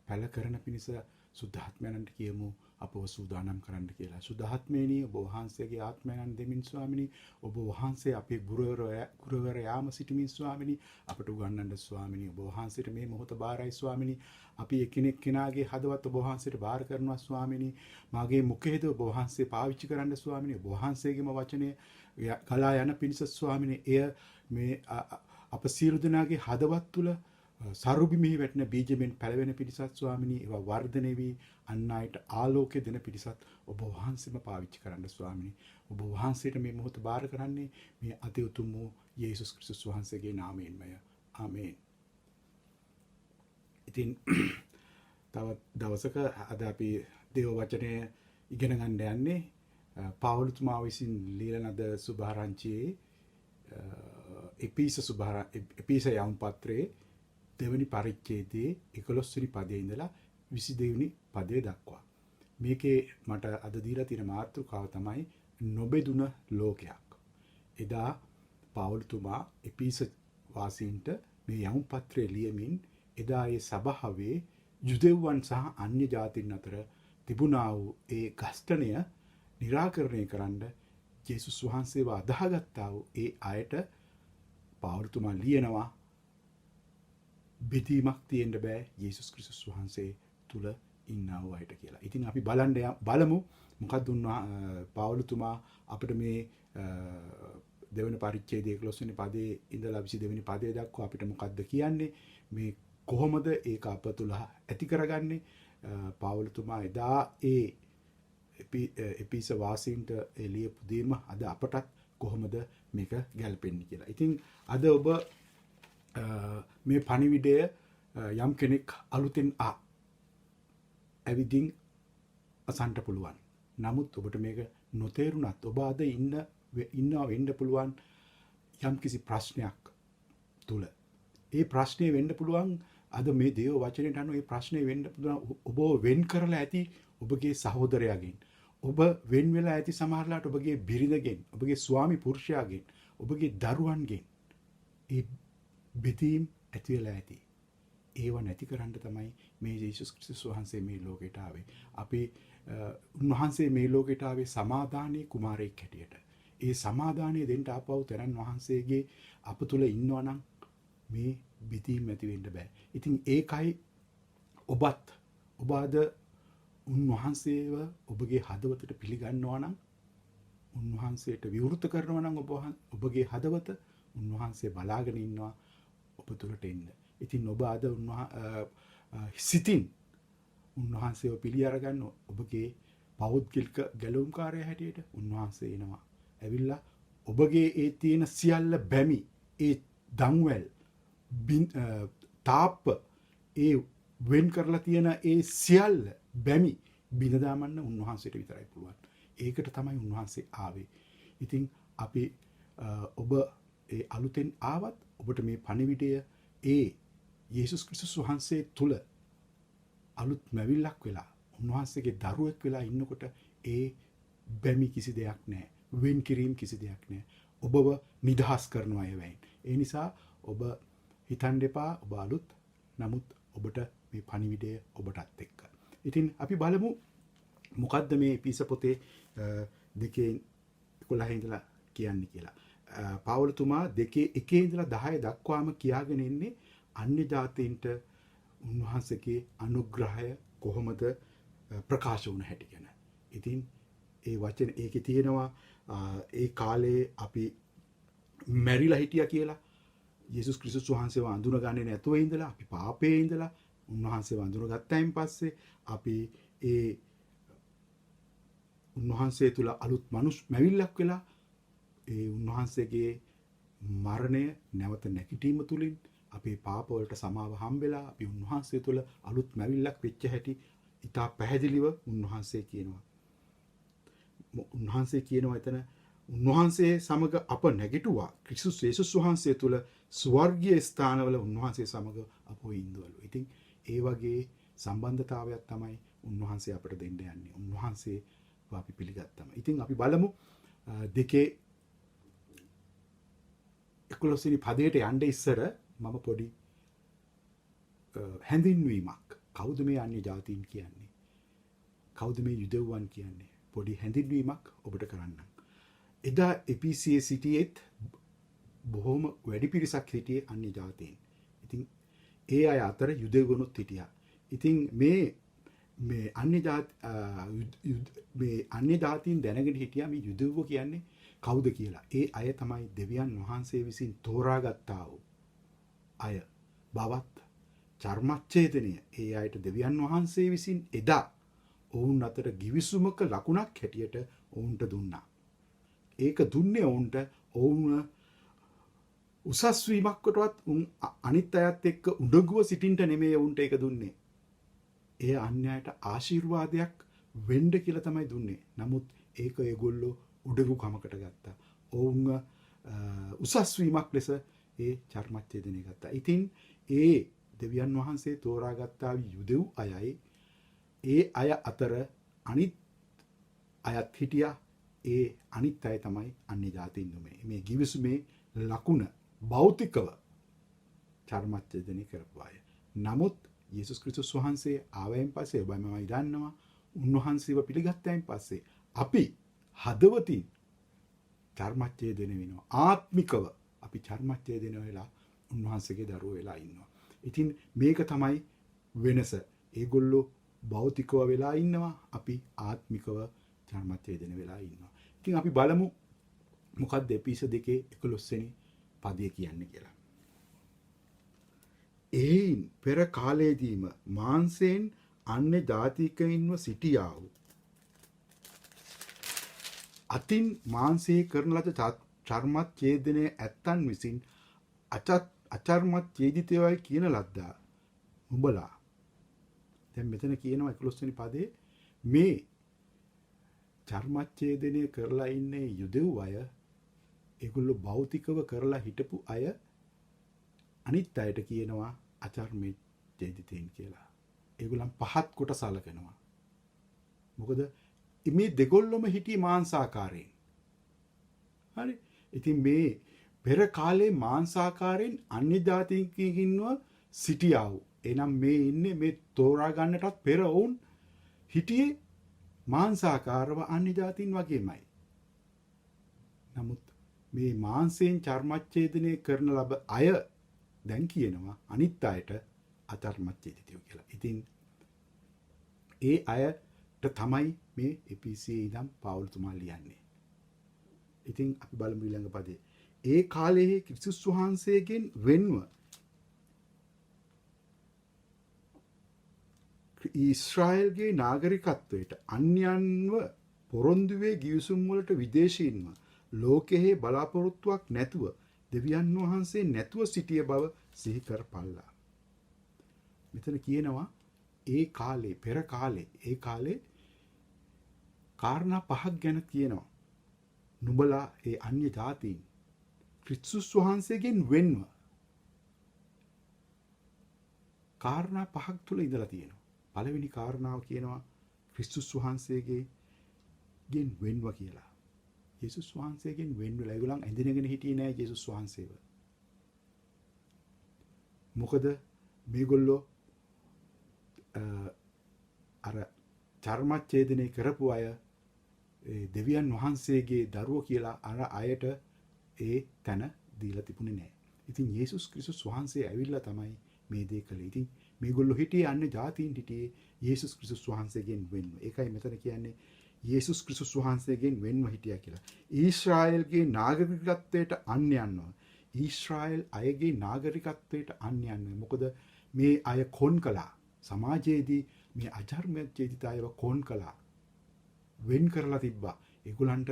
පැල කරන පිණිස සුද්ධාත්මයන්ට කියමු අපව සූදානම් කරන්න කියලා. සුද්ධාත්මයනි, ඔබ වහන්සේගේ ආත්මයන් දෙමින් ස්වාමිනී, ඔබ වහන්සේ අපේ ගුරුවරයාම සිටමින් ස්වාමිනී අපට උගන්වන්න ස්වාමිනී. ඔබ වහන්සේට මේ මොහොත බාරයි ස්වාමිනී. අපි එකිනෙක කෙනාගේ හදවත් ඔබ වහන්සේට බාර කරනවා ස්වාමිනී. මාගේ මුඛයේද ඔබ වහන්සේ පාවිච්චි කරන්න ස්වාමිනී. ඔබ වහන්සේගේම වචනය ගලා යන පිණිස ස්වාමිනී. එය මේ අප සියලු දෙනාගේ හදවත් තුළ සරුබිමෙහි වැටෙන බීජයෙන් පැලවෙන පිණිසත් ස්වාමිනී, ඒවා වර්ධනය වී අන් අයට ආලෝකය දෙන පිණිසත් ඔබ වහන්සේම පාවිච්චි කරන්න ස්වාමිනී. ඔබ වහන්සේට මේ මොහොත බාර කරන්නේ මේ අති උතුම් වූ යේසුස් ක්‍රිස්තුස් වහන්සේගේ නාමයෙන්මය. ආමේන්. ඉතින් තවත් දවසක අද අපි දේව වචනය ඉගෙන ගන්න යන්නේ පවුලුතුමා විසින් ලියන අද සුභාරංචියේ එපීස යවුම් පත්‍රයේ දෙවනි පරිච්ඡේදයේ 11 වෙනි පදයේ ඉඳලා 22 වෙනි පදයේ දක්වා. මේකේ මට අද දීලා තියෙන මාතෘකාව තමයි නොබෙදුන ලෝකයක්. එදා පවුලුතුමා එපීස වාසීන්ට මේ යවුම් පත්‍රය ලියමින් එදා ඒ සභාවේ යුදෙව්වන් සහ අන්‍ය ජාතීන් අතර තිබුණා වූ ඒ ඝෂ්ඨනය निराकरණය කරන්න ජේසුස් වහන්සේව අදාහගත්තා වූ ඒ අයට පවුලුතුමා ලියනවා බෙදීමක් තියෙන්න බෑ. යේසුස් ක්‍රිස්තුස් වහන්සේ තුල ඉන්නව අයට කියලා. ඉතින් අපි බලමු මොකක්ද පාවුලතුමා අපිට මේ දෙවන පරිච්ඡේදයේ 11 වෙනි පදයේ ඉඳලා 22 වෙනි පදයේ දක්වා අපිට මොකක්ද කියන්නේ මේ කොහොමද ඒක අප තුල ඇති කරගන්නේ පාවුලතුමා එදා ඒ එපිස වාසීන්ට ලියපු දෙයම අද අපටත් කොහොමද මේක ගැලපෙන්නේ කියලා. ඉතින් අද ඔබ මේ පණිවිඩය යම් කෙනෙක් අලුතෙන් ඇවිදින් අසන්ට පුළුවන්. නමුත් ඔබට මේක නොතේරුණත් ඔබ අද ඉන්නවා වෙන්න පුළුවන් යම් කිසි ප්‍රශ්නයක් තුල. ඒ ප්‍රශ්නේ වෙන්න පුළුවන් අද මේ දේව වචනයට අනුව ඒ ප්‍රශ්නේ වෙන්න පුළුවන් ඔබ වෙන් කරලා ඇති ඔබගේ සහෝදරයාගෙන්. ඔබ වෙන් වෙලා ඇති සමහරලාට ඔබගේ බිරිඳගෙන්, ඔබගේ ස්වාමි පුරුෂයාගෙන්, ඔබගේ දරුවන්ගෙන් ඒ බෙදීම් ඇති වෙලා ඇති. ඒව නැති කරන්න තමයි මේ යේසුස් ක්‍රිස්තුස් වහන්සේ මේ ලෝකයට ආවේ. අපි උන්වහන්සේ මේ ලෝකයට ආවේ සමාදානයේ කුමාරයෙක් හැටියට. ඒ සමාදානය දෙන්න ආපහු තරන් වහන්සේගේ අප තුල ඉන්නවා නම් මේ බෙදීම් ඇති වෙන්න බෑ. ඉතින් ඒකයි ඔබ අද උන්වහන්සේව ඔබගේ හදවතට පිළිගන්නවා නම් උන්වහන්සේට විවෘත කරනවා නම් ඔබගේ හදවත උන්වහන්සේ බලාගෙන ඉන්නවා ඔබ තුළට එන්න. ඉතින් ඔබ අද සිතින් උන්වහන්සේව පිළි අරගන්න ඔබගේ පෞද්ගලික ගැලවුම්කාරය හැටියට උන්වහන්සේ එනවා. ඇවිල්ලා ඔබගේ ඒ තියෙන සියල්ල බැමි ඒ දන්වැල් තාප්ප ඒ වෙන් කරලා තියෙන ඒ සියල්ල බැමි බිනදාමන්න උන්වහන්සේට විතරයි පුළුවන්. ඒකට තමයි උන්වහන්සේ ආවේ. ඉතින් අපි ඔබ ඒ අලුතෙන් ආවත් ඔබට මේ පණිවිඩය ඒ යේසුස් ක්‍රිස්තුස් වහන්සේ තුල අලුත් මැවිල්ලක් වෙලා උන්වහන්සේගේ දරුවෙක් වෙලා ඉන්නකොට ඒ බැමි කිසි දෙයක් නැහැ. වෙන් කිරීම කිසි දෙයක් නැහැ. ඔබව නිදහස් කරනවා ඒවෙන්. ඒ නිසා ඔබ හිතන්න එපා ඔබ අලුත්. නමුත් ඔබට මේ පණිවිඩය ඔබටත් එක්ක. ඉතින් අපි බලමු මොකද්ද මේ පිස පොතේ 2:11 ඉඳලා කියන්නේ කියලා. පාවුලතුමා 2:1 ඉඳලා 10 දක්වාම කියාගෙන ඉන්නේ අන්‍ය ජාතීන්ට උන්වහන්සේගේ අනුග්‍රහය කොහොමද ප්‍රකාශ වුණ හැටි ගැන. ඉතින් ඒ වචන ඒකේ තියෙනවා ඒ කාලේ අපි මැරිලා හිටියා කියලා. යේසුස් ක්‍රිස්තුස් වහන්සේව අඳුනගන්නේ නැතුව ඉඳලා අපි පාපයේ ඉඳලා උන්වහන්සේව අඳුනගත්තයින් පස්සේ අපි ඒ උන්වහන්සේ තුල අලුත් මැවිල්ලක් වෙලා ඒ උන්වහන්සේගේ මරණය නැවත නැගිටීම තුලින් අපේ පාප වලට සමාව හම්බෙලා අපි උන්වහන්සේ තුල අලුත් මැවිල්ලක් වෙච්ච හැටි ඉතා පැහැදිලිව උන්වහන්සේ කියනවා. උන්වහන්සේ කියනවා එතන උන්වහන්සේ සමග අප නැගිටුවා ක්‍රිස්තුස් යේසුස් වහන්සේ තුල ස්වර්ගීය ස්ථානවල උන්වහන්සේ සමග අපෝ ඉඳවලු. ඉතින් ඒ වගේ සම්බන්ධතාවයක් තමයි උන්වහන්සේ අපට දෙන්න යන්නේ. උන්වහන්සේ අපි පිළිගත්තම. ඉතින් අපි බලමු 2:11 වෙනි පදයට යන්න ඉස්සර මම පොඩි හැඳින්වීමක්. කවුද මේ අන්‍ය ජාතීන් කියන්නේ? කවුද මේ යුදෙව්වන් කියන්නේ? පොඩි හැඳින්වීමක් ඔබට කරන්නම්. එදා එපීසියේ සිටියෙත් බොහොම වැඩි පිරිසක් හිටියේ අන්‍ය ජාතීන්. ඉතින් ඒ අය අතර යුදෙව්වනුත් හිටියා. ඉතින් මේ අන්‍ය ජාතීන් දැනගෙන හිටියා මේ යුදෙව්ව කියන්නේ කවුද කියලා. ඒ අය තමයි දෙවියන් වහන්සේ විසින් තෝරාගත්තා වූ අය. බවත් චර්මච්ඡේදනය ඒ අයට දෙවියන් වහන්සේ විසින් එදා ඔවුන් අතර ගිවිසුමක ලකුණක් හැටියට ඔවුන්ට දුන්නා. ඒක දුන්නේ ඔවුන්ට ඔවුන් උසස් වීමක්කටවත් අනිත් අයත් එක්ක උඩඟුව සිටින්ට නෙමෙයි ඔවුන්ට ඒක දුන්නේ. ඒ අන්‍යයට ආශිර්වාදයක් වෙන්න කියලා තමයි දුන්නේ. නමුත් ඒක ඒගොල්ලෝ උඩඟු කමකට ගත්තා. ඔවුන් උසස් වීමක් ලෙස ඒ චර්මච්ඡේදනය ගත්තා. ඉතින් ඒ දෙවියන් වහන්සේ තෝරාගත්තා යුදෙව් අයයි ඒ අය අතර අනිත් අයත් හිටියා. ඒ අනිත් අය තමයි අන්‍ය ජාතීන් නෙමෙයි. මේ ගිවිසුමේ ලකුණ භෞතිකව චර්මච්ඡේදනය කරපු අය. නමුත් යේසුස් ක්‍රිස්තුස් වහන්සේ ආවයින් පස්සේ ඔබ මම දන්නවා උන්වහන්සේව පිළිගත්තයින් පස්සේ අපි හදවතින් චර්මච්ඡේදනය වෙනවා. ආත්මිකව අපි චර්මච්ඡේදනය වෙලා උන්වහන්සේගේ දරුවෝ වෙලා ඉන්නවා. ඉතින් මේක තමයි වෙනස. ඒගොල්ලෝ භෞතිකව වෙලා ඉන්නවා. අපි ආත්මිකව චර්මච්ඡේදන වෙලා ඉන්නවා. ඉතින් අපි බලමු මොකක්ද එපිස 2:11 වෙනි පදය කියන්නේ කියලා. එයින් පෙර කාලයේදීම මාංශයෙන් අන්‍ය ජාතිකයින්ව සිටියාහු. අතින් මාංශයේ කරන ලද චර්මච්ඡේදනයේ ඇත්තන් විසින් අචර්මච්ඡේදිතයයි කියන ලද්දා. උඹලා දැන් මෙතන කියනවා 11 වෙනි පදේ මේ චර්මච්ඡේදනය කරලා ඉන්නේ යුදෙව් අය, ඒගොල්ලෝ භෞතිකව කරලා හිටපු අය අනිත් අයට කියනවා අචර්මච්ඡේදිතයින් කියලා. ඒගොල්ලන් පහත් කොට සලකනවා. මොකද මේ දෙගොල්ලොම හිටියේ මාංශාකාරයෙන්. හරි. ඉතින් මේ පෙර කාලේ මාංශාකාරයෙන් අන්‍ය ජාතිකින්ව සිටියා වූ. එනම් මේ ඉන්නේ මේ තෝරා ගන්නටත් පෙර වුන් හිටියේ මාංශාකාරව අන්‍ය ජාතීන් වගේමයි. නමුත් මේ මාංශයෙන් චර්මච්ඡේදනය කරන ලබ අය දැන් කියනවා අනිත් අයට අචර්මච්ඡේදිතයෝ කියලා. ඉතින් ඒ අයට තමයි මේ එපිසියේ ඉඳන් පවුල්තුමා ලියන්නේ. ඉතින් අපි බලමු ඊළඟ පදේ. ඒ කාලයේ ක්‍රිස්තුස් වහන්සේගෙන් වෙන්ව ඊශ්‍රායල්ගේ නාගරිකත්වයට අන්‍යයන්ව පොරොන්දුවේ ගිවිසුම් වලට විදේශීන්ව ලෝකයේ බලාපොරොත්තුවක් නැතුව දෙවියන් වහන්සේ නැතුව සිටිය බව සිහි කරපල්ලා. මෙතන කියනවා ඒ කාලේ පෙර කාලේ කාරණා පහක් ගැන කියනවා. නුඹලා ඒ අන්‍ය ජාතීන් ක්‍රිස්තුස් වහන්සේගෙන් වෙන්ව කාරණා පහක් තුල ඉඳලා තියෙනවා. පළවෙනි කාරණාව කියනවා ක්‍රිස්තුස් වහන්සේගෙන් වෙන්ව කියලා. යේසුස් වහන්සේගෙන් වෙන් වෙලා ඒගොල්ලන් ඇඳිනගෙන හිටියේ නෑ යේසුස් වහන්සේව. මොකද මේගොල්ලෝ අර චර්මච්ඡේදනය කරපු අය දෙවියන් වහන්සේගේ දරුවෝ කියලා අර අයට ඒ තැන දීලා තිබුණේ නෑ. ඉතින් යේසුස් ක්‍රිස්තුස් වහන්සේ ඇවිල්ලා තමයි මේ දේ කළේ. ඉතින් මේගොල්ලෝ හිටියේ අන්න ජාතීන් හිටියේ යේසුස් ක්‍රිස්තුස් වහන්සේගෙන් වෙන්ව. ඒකයි මෙතන කියන්නේ යේසුස් ක්‍රිස්තුස් වහන්සේගෙන් වෙන්ව හිටියා කියලා. ඊශ්‍රායල්ගේ නාගරිකත්වයට අන්‍යයන්ව. ඊශ්‍රායල් අයගේ නාගරිකත්වයට අන්‍යයන්ව. මොකද මේ අය කොන් කළා. සමාජයේදී මේ අචර්මච්ඡේදිත අයව කොන් කළා. වෙන් කරලා තිබ්බා. ඒගොල්ලන්ට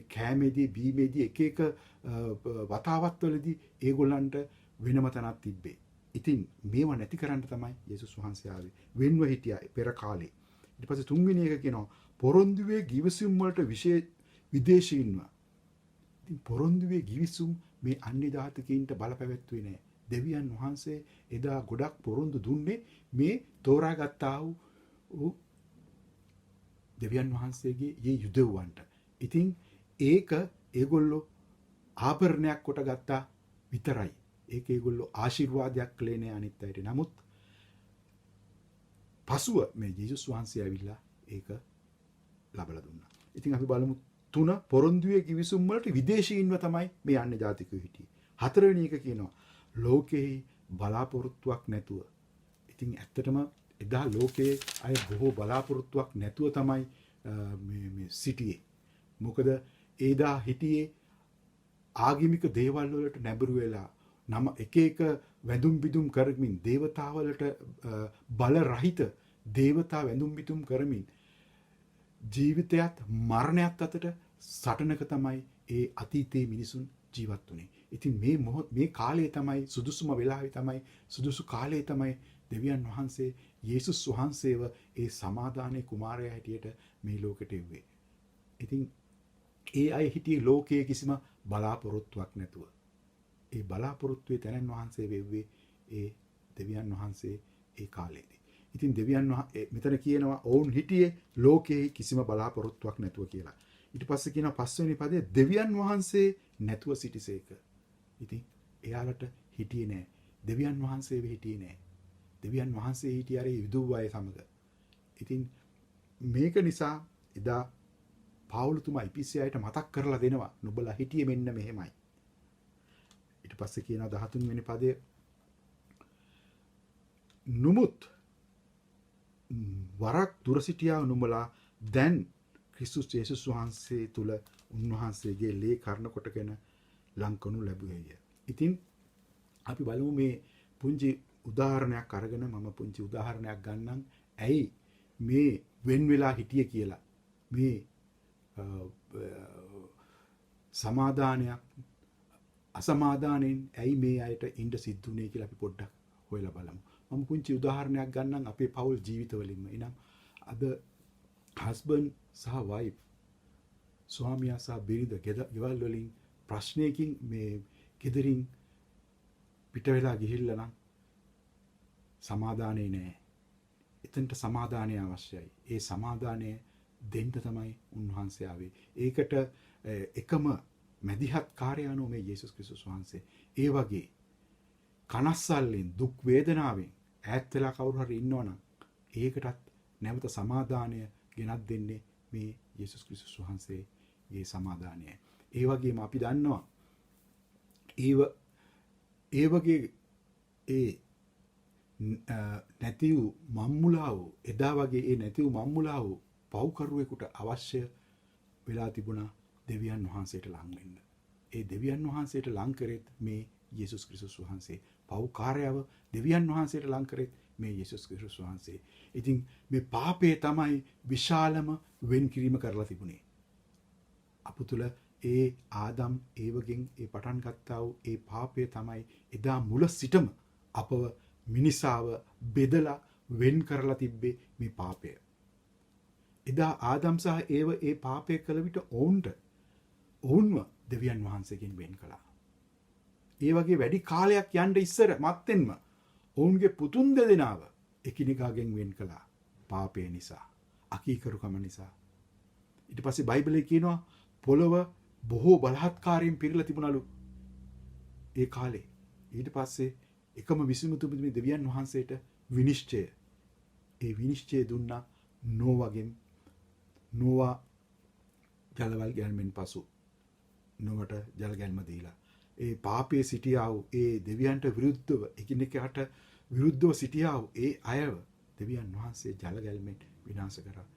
කෑමේදී බීමේදී එක එක වතාවත්වලදී ඒගොල්ලන්ට වෙනම තැනක් තිබ්බේ. ඉතින් මේව නැති කරන්න තමයි යේසුස් වහන්සේ ආවේ. වෙන්ව හිටියා පෙර කාලේ. ඊට පස්සේ තුන්වෙනි එක කියනවා පොරොන්දුවේ ගිවිසුම් වලට විදේශීන්ව. ඉතින් පොරොන්දුවේ ගිවිසුම් මේ අන්‍ය ජාතිකයින්ට බලපැවැත්වුවේ නෑ. දෙවියන් වහන්සේ එදා ගොඩක් පොරොන්දු දුන්නේ මේ තෝරාගත්තා වූ දෙවියන් වහන්සේගේ මේ යුදෙව්වන්ට. ඉතින් ඒක ඒගොල්ලෝ ආභරණයක් කොට ගත්තා විතරයි. ඒක ඒගොල්ලෝ ආශිර්වාදයක් කළේ නෑ අනිත් අයට. නමුත් පසුව මේ යේසුස් වහන්සේ ඇවිල්ලා ඒක ලබලා දුන්නා. ඉතින් අපි බලමු 3 පොරොන්දුවේ ගිවිසුම් වලට විදේශීන්ව තමයි මේ අන්‍ය ජාතිකයෝ හිටියේ. 4 වෙනි එක කියනවා ලෝකෙහි බලාපොරොත්තුවක් නැතුව. ඉතින් ඇත්තටම එදා ලෝකයේ අය බොහෝ බලාපොරොත්තුවක් නැතුව තමයි මේ සිටියේ. මොකද එදා හිටියේ ආගමික දේවල් වලට නැඹුරු වෙලා නම එක එක වැඳුම් බිඳුම් කරමින් දේවතාවලට බල රහිත දේවතා වැඳුම් බිඳුම් කරමින් ජීවිතයත් මරණයත් අතර සටනක තමයි ඒ අතීතයේ මිනිසුන් ජීවත් වුණේ. ඉතින් මේ කාලය තමයි සුදුසුම වෙලාවේ තමයි සුදුසු කාලය තමයි දෙවියන් වහන්සේ යේසුස් වහන්සේව ඒ සමාදානයේ කුමාරයා හැටියට මේ ලෝකෙට එව්වේ. ඉතින් ඒ අය හිටියේ ලෝකයේ කිසිම බලාපොරොත්තුවක් නැතුව. ඒ බලාපොරොත්තුවේ තැනන් වහන්සේ වෙව්වේ ඒ දෙවියන් වහන්සේ ඒ කාලේදී. ඉතින් දෙවියන් මෙතන කියනවා ඔවුන් හිටියේ ලෝකයේ කිසිම බලාපොරොත්තුවක් නැතුව කියලා. ඊට පස්සේ කියනවා 5 වෙනි පදයේ දෙවියන් වහන්සේ නැතුව සිටිසේක. ඉතින් එයාලට හිටියේ නෑ. දෙවියන් වහන්සේව හිටියේ නෑ. දෙවියන් වහන්සේ හිටියේ අර යුදෙව් අය සමග. ඉතින් මේක නිසා එදා පාවුලතුමා ඉපිසියායට මතක් කරලා දෙනවා නුඹලා හිටියේ මෙන්න මෙහෙමයි. ඊට පස්සේ කියනවා 13 වෙනි පදයේ වරක් දුර සිටියා නුඹලා දැන් ක්‍රිස්තුස් යේසුස් වහන්සේ තුල උන්වහන්සේගේ ලේ කර්ණ කොටගෙන ලංකනු ලැබුවේය. ඉතින් අපි බලමු මේ පුංචි උදාහරණයක් අරගෙන මම පුංචි උදාහරණයක් ගන්නම්. ඇයි මේ වෙන් වෙලා හිටියේ කියලා. මේ සමාදානයක් අසමාදානෙන් ඇයි මේ අයට ඉන්න සිද්ධුනේ කියලා අපි පොඩ්ඩක් හොයලා බලමු. මම පුංචි උදාහරණයක් ගන්නම් අපේ පෞල් ජීවිතවලින්ම. එනම් අද හස්බන්ඩ් සහ වයිෆ් ස්වාමියා සහ බිරිඳ ගෙවල් වලින් ප්‍රශ්නයකින් මේ ගෙදරින් පිට වෙලා ගිහිල්ලා නම් සමාදානේ නැහැ. එතනට සමාදානය අවශ්‍යයි. ඒ සමාදානය දෙන්න තමයි උන්වහන්සේ ආවේ. ඒකට එකම මැදිහත් කාර්යයනෝ මේ යේසුස් ක්‍රිස්තුස් වහන්සේ. ඒ වගේ කනස්සල්ලෙන් දුක් වේදනාවෙන් ඈත් වෙලා කවුරු හරි ඉන්නවනම් ඒකටත් නැවත සමාදානය ගෙනත් දෙන්නේ මේ යේසුස් ක්‍රිස්තුස් වහන්සේගේ සමාදානයයි. ඒ වගේම අපි දන්නවා ඒ වගේ ඒ නැතිව මම්මුලා වූ එදා වගේ ඒ නැතිව මම්මුලා වූ පව්කරුවෙකුට අවශ්‍ය වෙලා තිබුණා දෙවියන් වහන්සේට ලං වෙන්න. ඒ දෙවියන් වහන්සේට ලං කරෙත් මේ යේසුස් ක්‍රිස්තුස් වහන්සේ. පව්කාරයව දෙවියන් වහන්සේට ලං කරෙත් මේ යේසුස් ක්‍රිස්තුස් වහන්සේ. ඉතින් මේ පාපේ තමයි විශාලම වෙන් කිරීම කරලා තිබුණේ. අප තුළ ඒ ආදම් ඒවගෙන් ඒ පටන් ගත්තා වූ ඒ පාපය තමයි එදා මුල සිටම අපව මිනිසාව බෙදලා වෙන් කරලා තිබ්බේ මේ පාපය. එදා ආදම් සහ ඒව ඒ පාපය කළ විට ඔවුන්ව දෙවියන් වහන්සේගෙන් වෙන් කළා. ඒ වගේ වැඩි කාලයක් යන්න ඉස්සර මත්තෙන්ම ඔවුන්ගේ පුතුන් දෙදෙනාව එකිනෙකාගෙන් වෙන් කළා පාපය නිසා, අකීකරුකම නිසා. ඊට පස්සේ බයිබලයේ කියනවා පොළව බොහෝ බලහත්කාරයෙන් පිරීලා තිබුණලු ඒ කාලේ. ඊට පස්සේ එකම විසඳුම තිබුණේ දෙවියන් වහන්සේට විනිශ්චය. ඒ විනිශ්චය දුන්නා නෝවා ජලවල් ගැල්මෙන් පසු නොවට ජල ගැල්ම දීලා. ඒ පාපයේ සිටියා වූ ඒ දෙවියන්ට විරුද්ධව එකිනෙකාට විරුද්ධව සිටියා වූ ඒ අයව දෙවියන් වහන්සේ ජල ගැල්මෙන් විනාශ කරා.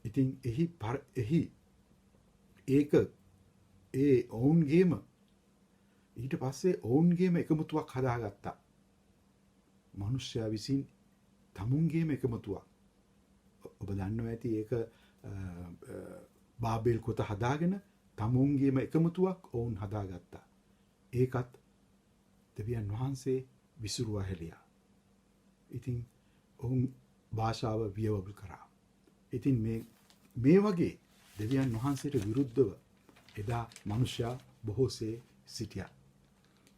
ඉතින් එහි ඒක ඒ ඔවුන්ගේම ඊට පස්සේ ඔවුන්ගේම එකමුතුවක් හදාගත්තා. මනුෂ්‍යයා විසින් තමුන්ගේම එකමුතුවක්. ඔබ දන්නවා ඇති ඒක බාබෙල් කොත හදාගෙන තමුන්ගේම එකමුතුවක් ඔවුන් හදාගත්තා. ඒකත් දෙවියන් වහන්සේ විසුරුවා හැලියා. ඉතින් ඔවුන් භාෂාව වියවබල් කරා. ඉතින් මේ වගේ දෙවියන් වහන්සේට විරුද්ධව එදා මනුෂ්‍යයා බොහෝසේ සිටියා.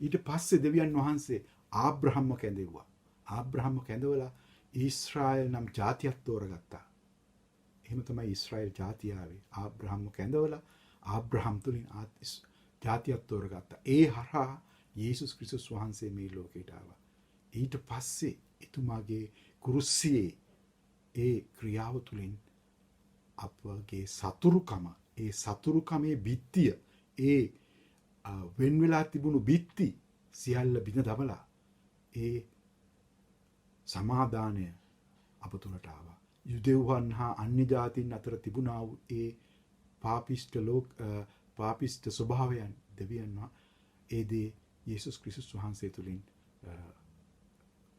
ඊට පස්සේ දෙවියන් වහන්සේ ආබ්‍රහම්ව කැඳෙව්වා. ආබ්‍රහම්ව කැඳවලා ඊශ්‍රායල් නම් ජාතියක් තෝරගත්තා. එහෙම තමයි ඊශ්‍රායල් ජාතිය ආවේ. ආබ්‍රහම්ව කැඳවලා ආබ්‍රහම් තුලින් ජාතියක් තෝරගත්තා. ඒ හරහා යේසුස් ක්‍රිස්තුස් වහන්සේ මේ ලෝකයට ආවා. ඊට පස්සේ එතුමාගේ කුරුසියේ ඒ ක්‍රියාව තුලින් අපගේ සතුරුකමේ බිත්තිය ඒ වෙන් වෙලා තිබුණු බිත්ති සියල්ල බිඳ දමලා ඒ සමාදානය අප තුළට ආවා. යුදෙව්වන් හා අන්‍ය ජාතීන් අතර තිබුණා වූ ඒ පාපිෂ්ඨ ස්වභාවයන් දෙවියන් ඒ දේ යේසුස් ක්‍රිස්තුස් වහන්සේ තුලින්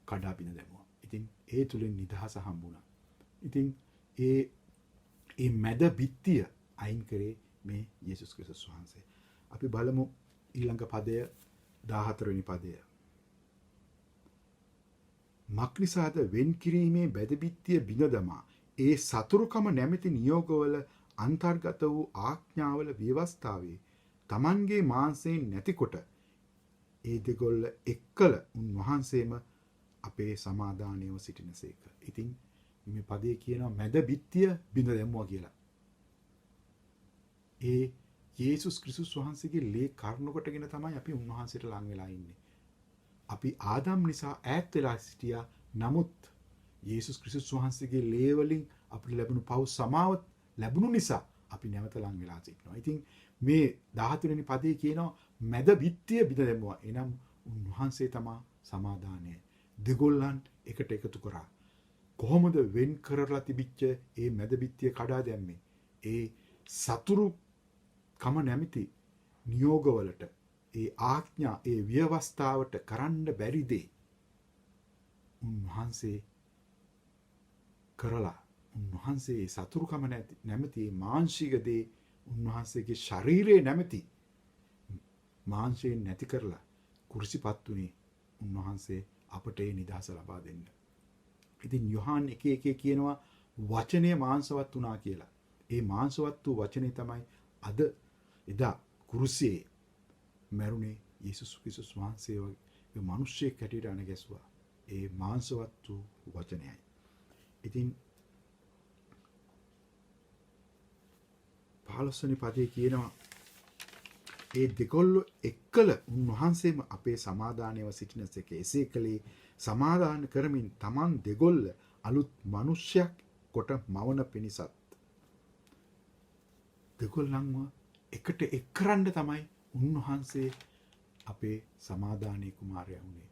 කඩා බිඳ දැමුවා. ඉතින් ඒ තුලින් නිදහස හම්බුණා. ඉතින් ඒ මැද බිත්තිය අයින් කරේ මේ යේසුස් ක්‍රිස්තුස් වහන්සේ. අපි බලමු ඊළඟ පදය 14 වෙනි පදය. මක්නිසාද වෙන් කිරීමේ බැද බිත්තිය බිඳ දමා ඒ සතුරුකම නැමැති නියෝගවල අන්තර්ගත වූ ආඥාවල ව්‍යවස්ථාවේ තමන්ගේ මාංශයෙන් නැතිකොට ඒ දෙගොල්ල එක්කල උන්වහන්සේම අපේ සමාදානයව සිටිනසේක. ඉතින් මේ පදේ කියනවා මැද බිත්තිය බිඳ දැමුවා කියලා. ඒ යේසුස් ක්‍රිස්තුස් වහන්සේගේ ලේ කර්ණ කොටගෙන තමයි අපි උන්වහන්සේට ලං වෙලා ඉන්නේ. අපි ආදම් නිසා ඈත් වෙලා සිටියා. නමුත් යේසුස් ක්‍රිස්තුස් වහන්සේගේ ලේ වලින් අපිට ලැබුණු පව් සමාව ලැබුණු නිසා අපි නැවත ලං වෙලා සිටිනවා. ඉතින් මේ 13 වෙනි පදේ කියනවා මැද බිත්තිය බිඳ දැමුවා. එනම් උන්වහන්සේ තමා සමාදානය. දෙගොල්ලන් එකට එකතු කරා. කොහොමද වෙන් කරලා තිබිච්ච ඒ මැද බිත්තිය කඩා දැම්මේ? ඒ සතුරු කම නැමැති නියෝගවලට, ඒ ආඥා, ඒ ව්‍යවස්ථාවට කරන්න බැරි දේ උන්වහන්සේ කරලා, උන්වහන්සේ සතුරුකම නැමැති මාංශික දේ උන්වහන්සේගේ ශරීරයේ නැමැති මාංශයෙන් නැති කරලා කුරුසිපත් උනේ උන්වහන්සේ අපට ඒ නිදහස ලබා දෙන්න. ඉතින් යොහාන් 1:1 කියනවා වචනය මාංශවත් වුණා කියලා. ඒ මාංශවත් වූ වචනේ තමයි අද එදා කුරුසියේ මැරුණේ යේසුස් ක්‍රිස්තුස් වහන්සේ වගේ මිනිස්සෙක් හැටියට අණගැසුවා. ඒ මාංශවත් වූ වචනයයි. ඉතින් 15 වෙනි පදයේ කියනවා ඒ දෙකොල්ල එක්කල උන්වහන්සේම අපේ සමාදානයව සිටිනසේක එසේ කලේ සමාදාන කරමින් Taman දෙගොල්ල අලුත් මිනිසයක් කොට මවන පිණිසත්. දෙගොල්ලන්ව එකට එක් කරන්න තමයි උන්වහන්සේ අපේ සමාදානයේ කුමාරයා වුණේ.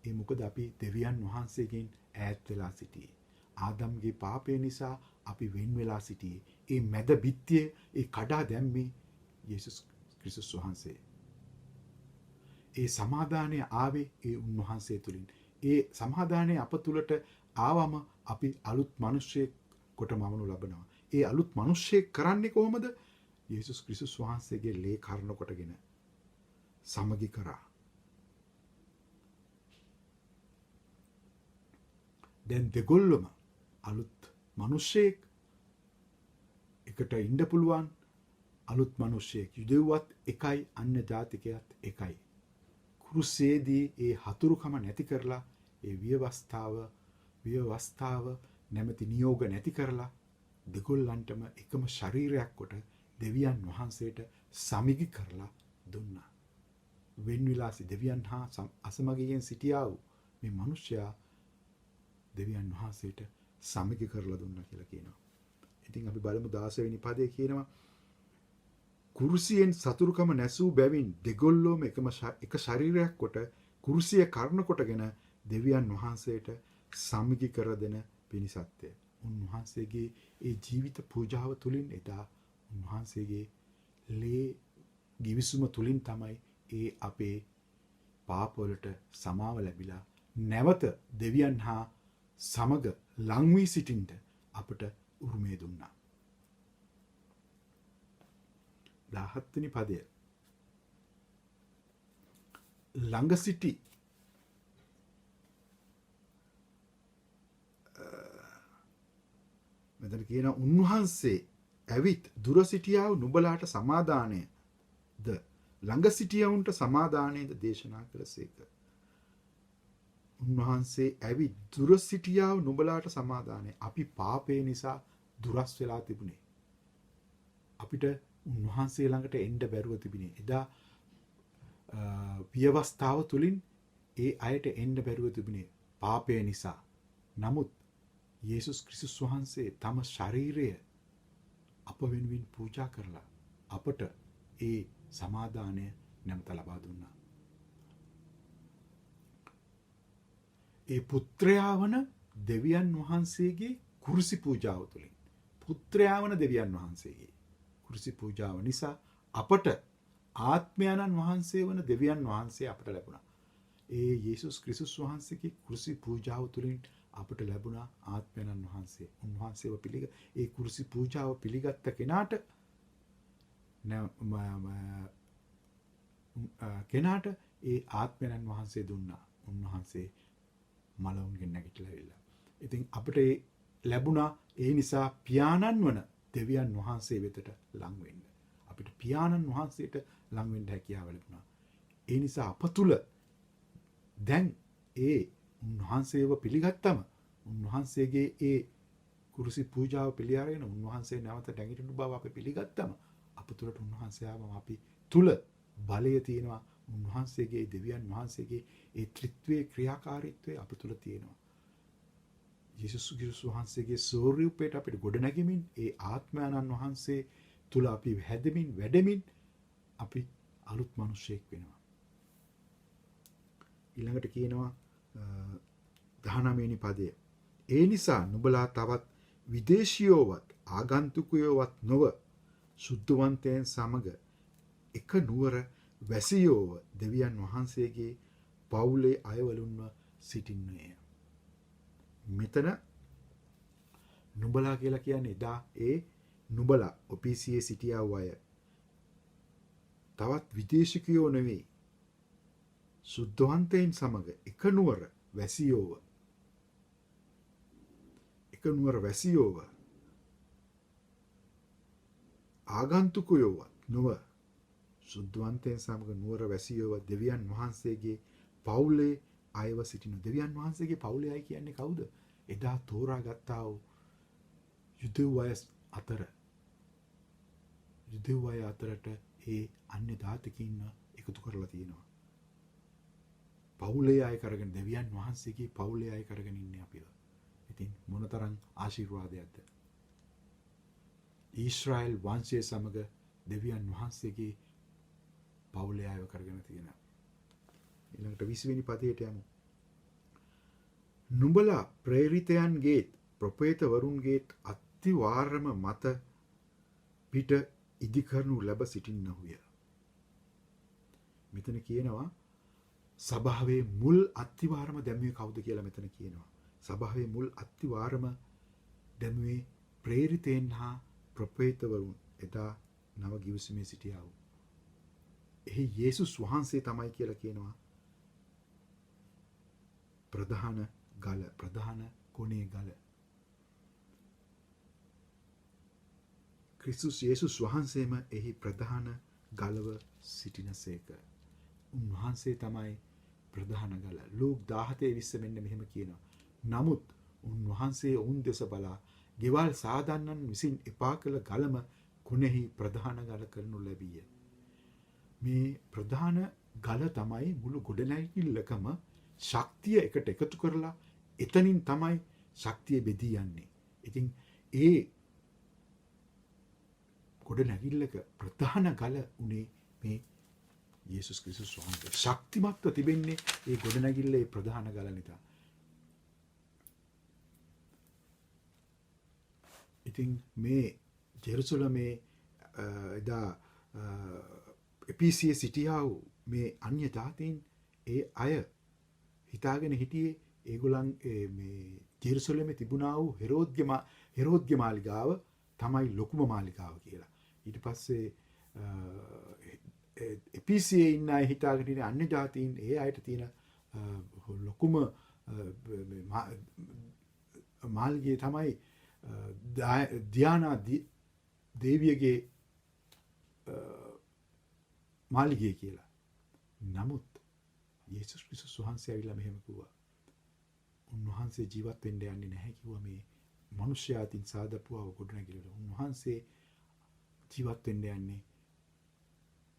ඒ මොකද අපි දෙවියන් වහන්සේගෙන් ඈත් වෙලා සිටියේ. ආදම්ගේ පාපය නිසා අපි වෙන් වෙලා සිටියේ. ඒ මැද බිත්තිය ඒ කඩා දැම්මේ යේසුස් ක්‍රිස්තුස් වහන්සේ. ඒ සමාදානය ආවේ ඒ උන්වහන්සේ තුලින්. ඒ සමාදානය අප තුලට ආවම අපි අලුත් මිනිසෙක් කොට මවනු ලබනවා. ඒ අලුත් මිනිසෙක් කරන්නේ කොහොමද? යේසුස් ක්‍රිස්තුස් වහන්සේගේ ලේ කර්ණ කොටගෙන සමගි කරා. දැන් දෙගොල්ලම අලුත් මිනිසෙක් එකට ඉන්න පුළුවන්. අලුත් මිනිසෙක් යුදෙව්වත් එකයි, අන්‍ය ජාතිකයත් එකයි. කුරුසේදී ඒ හතුරුකම නැති කරලා, ඒ ව්‍යවස්ථාව නැමැති නියෝග නැති කරලා දෙගොල්ලන්ටම එකම ශරීරයක් කොට දෙවියන් වහන්සේට සමිගි කරලා දුන්නා. වෙන් විලාසී දෙවියන් හා අසමගියෙන් සිටියා වූ මේ මිනිසයා දෙවියන් වහන්සේට සමිගි කරලා දුන්නා කියලා කියනවා. ඉතින් අපි බලමු 16 වෙනි පදයේ කියනවා කුරුසියෙන් සතුරුකම නැසූ බැවින් දෙගොල්ලෝම එක ශරීරයක් කොට කුරුසිය කර්ණ කොටගෙන දෙවියන් වහන්සේට සමිගි කර දෙන පිණිසත්ය. උන්වහන්සේගේ ඒ ජීවිත පූජාව තුලින් එදා උන්වහන්සේගේ ලේ ගිවිසුම තුලින් තමයි ඒ අපේ පාපවලට සමාව ලැබිලා නැවත දෙවියන් හා සමග ලං වී සිටින්න අපට උරුමය දුන්නා. 17 වෙනි පදය. ළඟ සිටි මෙතන කියන උන්වහන්සේ ඇවිත් දුර සිටියා වූ නුඹලාට සමාදානයද ළඟ සිටියවුන්ට සමාදානයද දේශනා කළසේක. උන්වහන්සේ ඇවිත් දුර සිටියා වූ නුඹලාට සමාදානය. අපි පාපේ නිසා දුරස් වෙලා තිබුණේ. අපිට උන්වහන්සේ ළඟට එන්න බැරුව තිබුණේ. එදා ව්‍යවස්ථාව තුලින් ඒ අයට එන්න බැරුව තිබුණේ පාපය නිසා. නමුත් යේසුස් ක්‍රිස්තුස් වහන්සේ තම ශරීරය අප වෙනුවෙන් පූජා කරලා අපට ඒ සමාදානය නැවත ලබා දුන්නා. ඒ පුත්‍රයා වන දෙවියන් වහන්සේගේ කුරුසි පූජාව තුළින්, පුත්‍රයා වන දෙවියන් වහන්සේගේ කුරුසි පූජාව නිසා අපට ආත්මයන්න් වහන්සේ වන දෙවියන් වහන්සේ අපට ලැබුණා. ඒ යේසුස් ක්‍රිස්තුස් වහන්සේගේ කුරුසි පූජාව තුළින් අපට ලැබුණා ආත්මයන්න් වහන්සේ. උන්වහන්සේව ඒ කුරුසි පූජාව පිළිගත්ත කෙනාට ඒ ආත්මයන්න් වහන්සේ දුන්නා. උන්වහන්සේ මලවුන්ගෙන් නැගිටලා ඇවිල්ලා. ඉතින් අපිට ලැබුණා ඒ නිසා පියාණන් වන දෙවියන් වහන්සේ වෙතට ලං වෙන්න. අපිට පියාණන් වහන්සේට ලං වෙන්න හැකියාව ලැබුණා. ඒ නිසා අප තුල දැන් ඒ උන්වහන්සේව පිළිගත්තම, උන්වහන්සේගේ ඒ කුරුසි පූජාව පිළි අරගෙන උන්වහන්සේ නැවත නැගිටින බව අපි පිළිගත්තම අප තුලට උන්වහන්සේ ආවම අපි තුල බලය තියෙනවා. උන්වහන්සේගේ දෙවියන් වහන්සේගේ ඒ ත්‍රිත්වයේ ක්‍රියාකාරීත්වය අප තුල තියෙනවා. යේසුස් ක්‍රිස්තුස් වහන්සේගේ ස්වරූපයට අපිට ගොඩ නැගෙමින් ඒ ආත්මයන්න් වහන්සේ තුල අපි හැදෙමින් වැඩෙමින් අපි අලුත් මිනිසෙක් වෙනවා. ඊළඟට කියනවා 19 වෙනි පදය. ඒ නිසා නුඹලා තවත් විදේශියෝවත් ආගන්තුකයෝවත් නොව සුද්ධවන්තයන් සමග එක නුවර වැසියෝව දෙවියන් වහන්සේගේ පවුලේ අයවලුන්ව සිටින්නේය. මෙතන නුඹලා කියලා කියන්නේ එදා ඒ නුඹලා ඔපීසියේ සිටියා වූ අය. තවත් විදේශිකයෝ නෙවෙයි. සුද්ධවන්තයන් සමග එක නුවර වැසියෝව. එක නුවර වැසියෝව ආගන්තුකයෝවත් නොව සුද්ධවන්තයන් සමග නුවර වැසියෝව දෙවියන් වහන්සේගේ පවුලේ අයව සිටින. දෙවියන් වහන්සේගේ පවුලේ අය කියන්නේ කවුද? එදා තෝරාගත්තා වූ යුදෙව් අය අතර යුදෙව් අය අතරට ඒ අන්‍ය ජාතිකින්ව එකතු කරලා තියෙනවා. පවුලේ අය කරගෙන දෙවියන් වහන්සේගේ පවුලේ අය කරගෙන ඉන්නේ අපිව. ඉතින් මොනතරම් ආශිර්වාදයක්ද? ඊශ්‍රායෙල් වංශය සමග දෙවියන් වහන්සේගේ පවුලේ අයව කරගෙන තියෙනවා. ඊළඟට 20 වෙනි පදයට යමු. නුඹලා ප්‍රේරිතයන්ගේත් ප්‍රොපේතවරුන්ගේත් අත්තිවාරම මත පිට ඉදිකරනු ලැබ සිටින්නහුය. මෙතන කියනවා සභාවේ මුල් අත්තිවාරම දැමුවේ කවුද කියලා මෙතන කියනවා. සභාවේ මුල් අත්තිවාරම දැමුවේ ප්‍රේරිතයන් හා ප්‍රොපේතවරුන් එදා නව ගිවිසුමේ සිටියා වූ. එහි යේසුස් වහන්සේ තමයි කියලා කියනවා. ප්‍රධාන ගල, ප්‍රධාන කොනේ ගල. ක්‍රිස්තුස් යේසුස් වහන්සේම එහි ප්‍රධාන ගලව සිටිනසේක. උන්වහන්සේ තමයි ප්‍රධාන ගල. ලූක් 17:20 මෙන්න මෙහෙම කියනවා. නමුත් උන්වහන්සේ ඔවුන් දෙස බලා ගෙවල් සාදන්නන් විසින් එපා කළ ගලම කුණෙහි ප්‍රධාන ගල කරනු ලැබීය. මේ ප්‍රධාන ගල තමයි මුළු ගොඩනැගිල්ලකම ශක්තිය එකට එකතු කරලා එතනින් තමයි ශක්තිය බෙදී යන්නේ. ඉතින් ඒ ගොඩනැගිල්ලක ප්‍රධාන ගල උනේ මේ යේසුස් ක්‍රිස්තුස් වහන්සේ. ශක්තිමත්ව තිබෙන්නේ ඒ ගොඩනැගිල්ලේ ප්‍රධාන ගල නිසා. ඉතින් මේ ජෙරුසලමේ එදා එපීසියේ සිටියා වූ මේ අන්‍ය ජාතීන් ඒ අය හිතාගෙන හිටියේ ඒගොල්ලන් මේ ජෙරුසලමේ තිබුණා වූ හෙරෝද්ගේ මාලිගාව තමයි ලොකුම මාලිගාව කියලා. ඊට පස්සේ එපීසියේ ඉන්න අය හිතාගෙන ඉන්නේ අන්‍ය ජාතීන් ඒ අයට තියෙන ලොකුම මාලිගය තමයි ධ්‍යානා දේවියගේ මාලිගය කියලා. නමුත් යේසුස් ක්‍රිස්තුස් වහන්සේ ඇවිල්ලා මෙහෙම කිව්වා. උන්වහන්සේ ජීවත් වෙන්න යන්නේ නැහැ කිව්වා මේ මිනිස්යාටින් සාදපුවා ගොඩනැගිල්ල. උන්වහන්සේ ජීවත් වෙන්න යන්නේ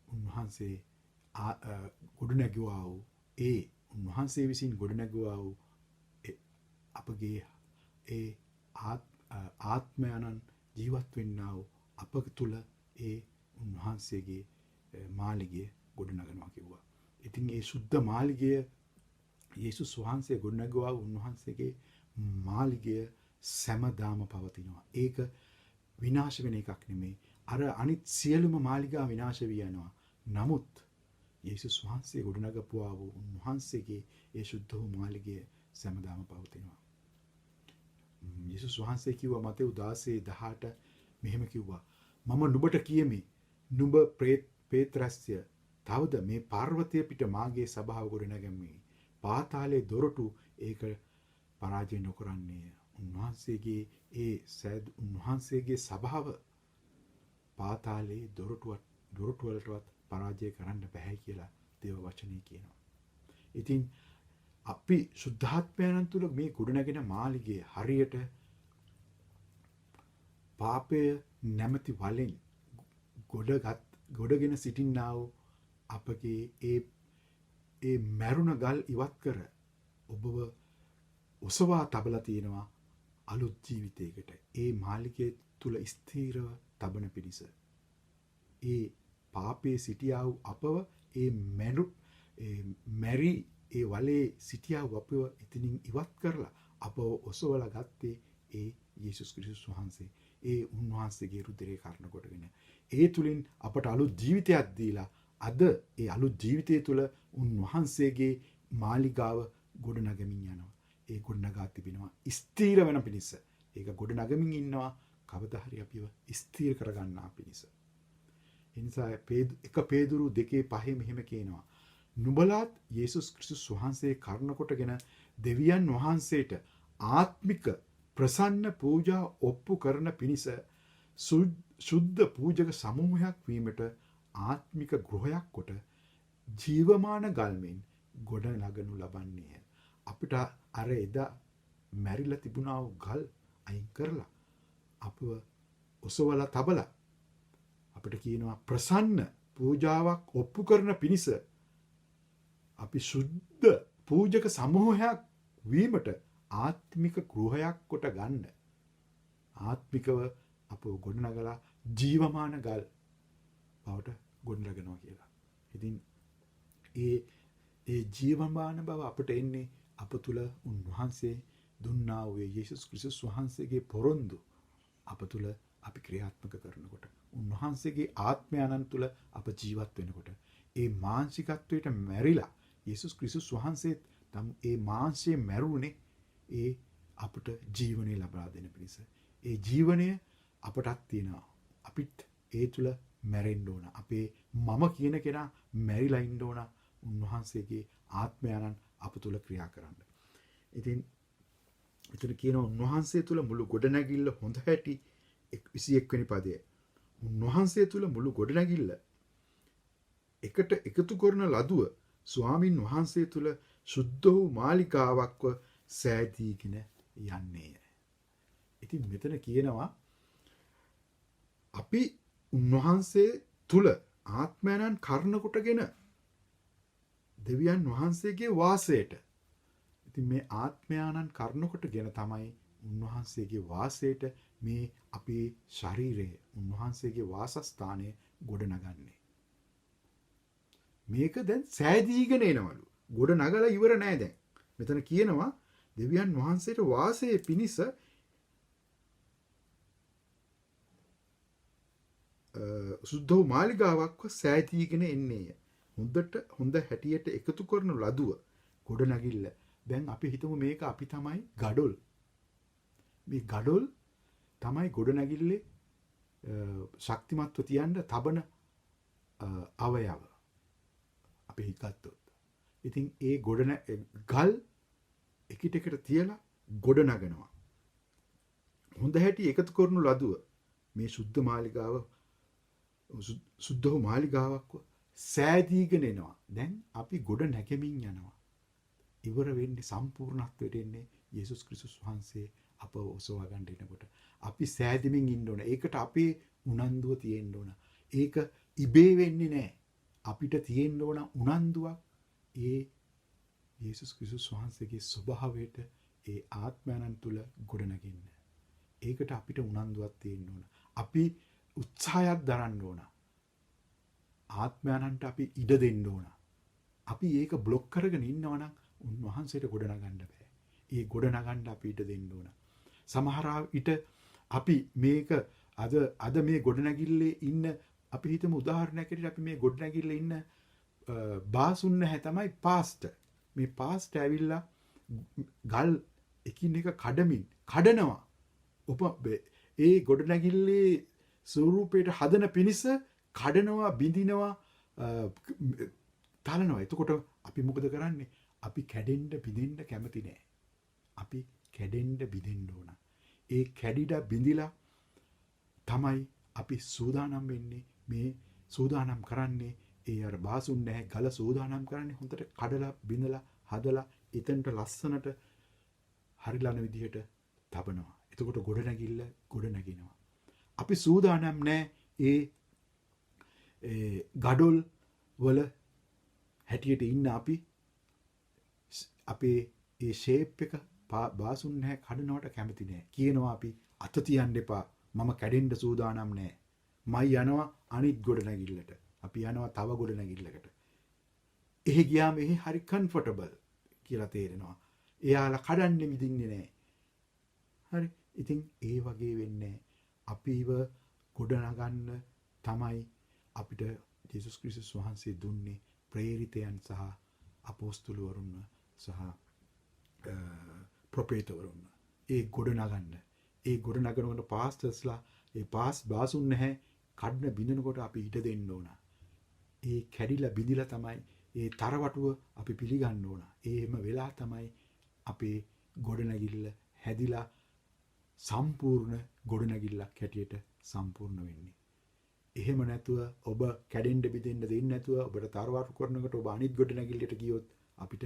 උන්වහන්සේ ගොඩනැගුවා වූ ඒ උන්වහන්සේ විසින් ගොඩනැගුවා වූ අපගේ ඒ ආත්මයන්න් ජීවත් වෙන්නා වූ අප තුළ ඒ උන්වහන්සේගේ මාලිගය ගොඩනගනවා කිව්වා. ඉතින් ඒ සුද්ධ මාලිගය යේසුස් වහන්සේ ගොඩනගුවා උන්වහන්සේගේ මාලිගය සෑමදාම පවතිනවා. ඒක විනාශ වෙන එකක් නෙමෙයි. අර අනිත් සියලුම මාලිගා විනාශ වී යනවා. නමුත් යේසුස් වහන්සේ ගොඩනගපුවා වූ උන්වහන්සේගේ ඒ සුද්ධ වූ මාලිගය සෑමදාම පවතිනවා. යේසුස් වහන්සේ කිව්වා මතෙව් 16:18 මෙහෙම කිව්වා. මම නුඹට කියමි නුඹ පේත්‍රස්ය තවද මේ පර්වතය පිට මාගේ සභාව ගොඩනගමි. පාතාලයේ දොරටු ඒක පරාජය නොකරන්නේය. උන්වහන්සේගේ සභාව පාතාලයේ දොරටු වලටවත් පරාජය කරන්න බෑ කියලා දේව වචනේ කියනවා. ඉතින් අපි සුද්ධාත්මයන් තුළ මේ ගොඩනගෙන මාලිගයේ හරියට පාපය නැමැති වලින් ගොඩගෙන සිටින්නා වූ අපගේ ඒ මරුණ ගල් ඉවත් කර ඔබව ඔසවා තබලා තියෙනවා අලුත් ජීවිතයකට. ඒ මාලිගයේ තුල ස්ථීරව තබන පිණිස. ඒ පාපයේ සිටියා වූ අපව ඒ මැරි ඒ වලේ සිටියා වූ අපව එතනින් ඉවත් කරලා අප ඔසවලා ගත්තේ ඒ යේසුස් ක්‍රිස්තුස් වහන්සේ. ඒ උන්වහන්සේගේ රුධිරය කර්ණ කොටගෙන. ඒ තුලින් අපට අලුත් ජීවිතයක් දීලා අද ඒ අලුත් ජීවිතය තුළ උන්වහන්සේගේ මාලිගාව ගොඩනගමින් යනවා. ඒ ගොඩනගා තිබෙනවා ස්ථීර වෙන පිණිස. ඒක ගොඩනගමින් ඉන්නවා කවදා හරි අපිව ස්ථීර කරගන්නා පිණිස. ඒ නිසා එක පේදුරු 2:5 මෙහෙම කියනවා. නුඹලාත් යේසුස් ක්‍රිස්තුස් වහන්සේ කර්ණ කොටගෙන දෙවියන් වහන්සේට ආත්මික ප්‍රසන්න පූජා ඔප්පු කරන පිණිස සුද්ධ පූජක සමූහයක් වීමට ආත්මික ගෘහයක් කොට ජීවමාන ගල්මෙන් ගොඩ නගනු ලබන්නේය. අපිට අර එදා මැරිලා තිබුණා වූ ගල් අයින් කරලා අපව ඔසවලා තබලා අපිට කියනවා ප්‍රසන්න පූජාවක් ඔප්පු කරන පිණිස අපි සුද්ධ පූජක සමූහයක් වීමට ආත්මික ගෘහයක් කොට ගන්න. ආත්මිකව අපව ගොඩනගලා ජීවමාන ගල් බවට ගොඩනගනවා කියලා. ඉතින් ඒ ජීවමාන බව අපට එන්නේ අප තුළ උන්වහන්සේ දුන්නා වූ යේසුස් ක්‍රිස්තුස් වහන්සේගේ පොරොන්දු අප තුළ අපි ක්‍රියාත්මක කරනකොට උන්වහන්සේගේ ආත්මයන්න් තුළ අප ජීවත් වෙනකොට ඒ මානසිකත්වයට මැරිලා යේසුස් ක්‍රිස්තුස් වහන්සේ ඒ මාංශයේ මැරුණේ ඒ අපට ජීවනය ලබා දෙන පිණිස. ඒ ජීවනය අපටත් තියෙනවා. අපිත් ඒ තුළ මැරෙන්න ඕන. අපේ මම කියන කෙනා මැරිලා ඉන්න ඕන උන්වහන්සේගේ ආත්මයන්න් අප තුළ ක්‍රියා කරන්න. ඉතින් එතන කියනවා උන්වහන්සේ තුළ මුළු ගොඩනැගිල්ල හොඳ හැටි 21 වෙනි පදයේ. උන්වහන්සේ තුළ මුළු ගොඩනැගිල්ල එකට එකතු කරන ලදුව ස්වාමින් වහන්සේ තුළ සුද්ධ වූ මාලිකාවක්ව සෑදීගෙන යන්නේය. ඉතින් මෙතන කියනවා අපි උන්වහන්සේ තුළ ආත්මයන්න් කර්ණ කොටගෙන දෙවියන් වහන්සේගේ වාසයට. ඉතින් මේ ආත්මයන්න් කර්ණ කොටගෙන තමයි උන්වහන්සේගේ වාසයට මේ අපේ ශරීරය උන්වහන්සේගේ වාසස්ථානය ගොඩනගන්නේ. මේක දැන් සෑදීගෙන එනවලු. ගොඩ නගලා ඉවර නෑ දැන්. මෙතන කියනවා දෙවියන් වහන්සේට වාසයේ පිණිස සුද්ධ වූ මාලිගාවක්ව සෑදීගෙන එන්නේය. හොඳ හැටියට එකතු කරන ලදුව ගොඩ නගිල්ල. දැන් අපි හිතමු මේක අපි තමයි ගඩොල්. මේ ගඩොල් තමයි ගොඩ නැගිල්ලේ ශක්තිමත්ව තියන්න තබන අවයව. අපි හිතත්තොත්. ඉතින් ඒ ගල් එකිට එකට තියලා ගොඩ නගනවා. හොඳ හැටි එකතු කරනු ලදුව මේ සුද්ධ මාලිගාව සුද්ධ වූ මාලිගාවක්ව සෑදීගෙන එනවා. දැන් අපි ගොඩ නැගෙමින් යනවා. ඉවර වෙන්නේ සම්පූර්ණත්වයට එන්නේ යේසුස් ක්‍රිස්තුස් වහන්සේ අපව ඔසවා ගන්න එනකොට. අපි සෑදෙමින් ඉන්න ඕන. ඒකට අපේ උනන්දුව තියෙන්න ඕන. ඒක ඉබේ වෙන්නේ නැහැ. අපිට තියෙන්න ඕන උනන්දුවක් ඒ යේසුස් ක්‍රිස්තුස් වහන්සේගේ ස්වභාවයට ඒ ආත්මයන්න් තුල ගොඩනගින්න. ඒකට අපිට උනන්දුවක් තියෙන්න ඕන. අපි උත්සාහයක් දරන්න ඕන. ආත්මයන්න්ට අපි ඉඩ දෙන්න ඕන. අපි ඒක બ્લોක් කරගෙන ඉන්නවා නම් උන්වහන්සේට ගොඩනගන්න බෑ. ඒ ගොඩනගන්න අපි ඉඩ දෙන්න ඕන. සමහර විට අපි මේක අද මේ ගොඩනැගිල්ලේ ඉන්න අපි හිතමු උදාහරණයක් ඇරෙන්න අපි මේ ගොඩනැගිල්ලේ ඉන්න බාසුන් නැහැ තමයි පාස්ටර්. මේ පාස්ටර් ඇවිල්ලා ගල් එකින් එක කඩනවා. ඒ ගොඩනැගිල්ලේ ස්වරූපයට හදන පිණිස කඩනවා, බිඳිනවා, තලනවා. එතකොට අපි මොකද කරන්නේ? අපි කැඩෙන්න බිඳෙන්න කැමති නෑ. අපි කැඩෙන්න බිඳෙන්න ඕන. ඒ කැඩිලා බිඳිලා තමයි අපි සූදානම් වෙන්නේ. මේ සූදානම් කරන්නේ ඒ අර බාසුන් නැහැ ගල සූදානම් කරන්නේ හොඳට කඩලා බිඳලා හදලා එතනට ලස්සනට හරිලන විදිහට තබනවා. එතකොට ගොඩ නැගිනවා. අපි සූදානම් නැහැ ඒ ගඩොල් වල හැටියට ඉන්න අපි අපේ ඒ ෂේප් එක බාසුන් නැහැ කඩනවට කැමති නැහැ. කියනවා අපි අත තියන්න එපා. මම කැඩෙන්න සූදානම් නැහැ. මයි යනවා අනිත් ගොඩ නැගිල්ලට. අපි යනවා තව ගොඩ නැගිල්ලකට. එහෙ ගියාම එහෙ හරි කම්ෆර්ටබල් කියලා තේරෙනවා. එයාලා කඩන්නේ මිදින්නේ නැහැ. හරි. ඉතින් ඒ වගේ වෙන්නේ අපිව ගොඩනගන්න තමයි අපිට ජේසුස් ක්‍රිස්තුස් වහන්සේ දුන්නේ ප්‍රේරිතයන් සහ අපෝස්තලවරුන් සහ ප්‍රොපේටවරුන්. ඒ ගොඩනගන්න. ඒ ගොඩනගනකොට පාස්ටර්ස්ලා ඒ බාසුන් නැහැ කඩන බිඳනකොට අපි ඉඩ දෙන්න ඕන. ඒ කැඩිලා බිඳිලා තමයි ඒ තරවටුව අපි පිළිගන්න ඕන. එහෙම වෙලා තමයි අපේ ගොඩනැගිල්ල හැදිලා සම්පූර්ණ ගොඩනැගිල්ලක් හැටියට සම්පූර්ණ වෙන්නේ. එහෙම නැතුව ඔබ කැඩෙන්න බිඳෙන්න දෙන්නේ නැතුව ඔබට තරවටු කරනකොට ඔබ අනිත් ගොඩනැගිල්ලට ගියොත් අපිට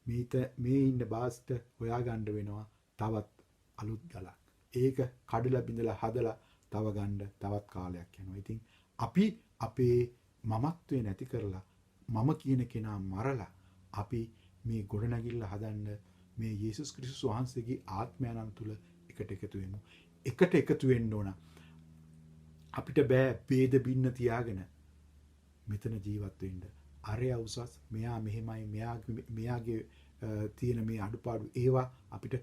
මේ ඉන්න බාස්ට හොයාගන්න වෙනවා තවත් අලුත් ගලක්. ඒක කඩලා බිඳලා හදලා තව ගන්න තවත් කාලයක් යනවා. ඉතින් අපි අපේ මමත්වය නැති කරලා මම කියන කෙනා මරලා අපි මේ ගොඩනැගිල්ල හදන්න මේ යේසුස් ක්‍රිස්තුස් වහන්සේගේ ආත්මයන් තුල එකට එකතු වෙමු. එකට එකතු වෙන්න ඕන. අපිට බෑ ભેද බින්න තියාගෙන මෙතන ජීවත් වෙන්න. අරයා උසස්, මෙයා මෙහෙමයි, මෙයාගේ තියෙන මේ අඩුපාඩු ඒවා අපිට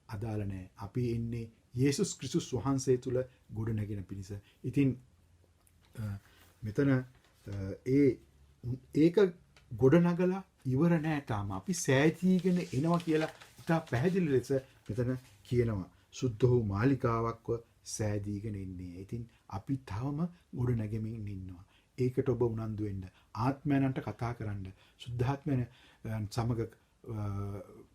අදාළ නැහැ. අපි එන්නේ යේසුස් ක්‍රිස්තුස් වහන්සේ තුල ගොඩනැගෙන පිණිස. ඉතින් මෙතන ඒක ගොඩනගලා ඉවර නෑ තාම. අපි සෑදීගෙන එනවා කියලා ඉතා පැහැදිලි ලෙස මෙතන කියනවා. සුද්ධ වූ මාලිකාවක්ව සෑදීගෙන ඉන්නේ. ඉතින් අපි තවම ගොඩනැගෙමින් ඉන්නවා. ඒකට ඔබ උනන්දු වෙන්න. ආත්මයන්ට කතා කරන්න. සුද්ධාත්මයන් සමග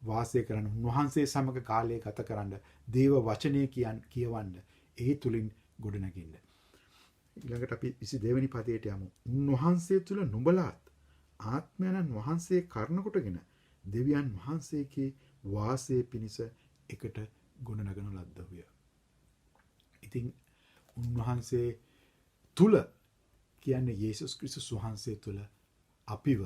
වාසය කරන්න. උන්වහන්සේ සමග කාලය ගත කරන්න. දේව වචනය කියවන්න. ඒ තුලින් ගොඩනැගෙන්න. ඊළඟට අපි 22 වෙනි පදයට යමු. උන්වහන්සේ තුල නුඹලාත් ආත්මයන් වහන්සේ කරන කොටගෙන දෙවියන් වහන්සේගේ වාසයේ පිණිස එකට ගොඩනගන ලද්දහුය. ඉතින් උන්වහන්සේ තුල කියන්නේ යේසුස් ක්‍රිස්තුස් වහන්සේ තුල අපිව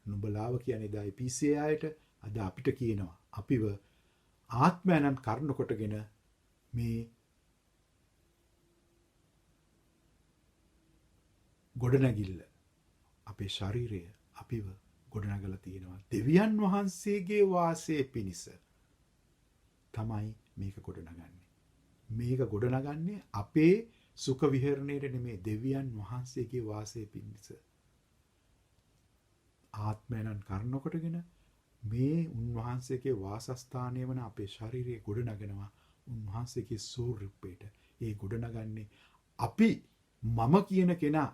නුඹලාව කියන්නේ දා එපීසිය ආයත අද අපිට කියනවා අපිව ආත්මයන් කරන කොටගෙන මේ ගොඩනැගිල්ල අපේ ශරීරය අපිව ගොඩනගලා තියෙනවා. දෙවියන් වහන්සේගේ වාසයේ පිණිස තමයි මේක ගොඩනගන්නේ. මේක ගොඩනගන්නේ අපේ සුඛ විහරණයට නෙමෙයි දෙවියන් වහන්සේගේ වාසයේ පිණිස. ආත්මයන් කරන කොටගෙන මේ උන්වහන්සේගේ වාසස්ථානය වන අපේ ශරීරයේ ගොඩනගනවා උන්වහන්සේගේ ස්වරූපයට. ඒ ගොඩනගන්නේ අපි මම කියන කෙනා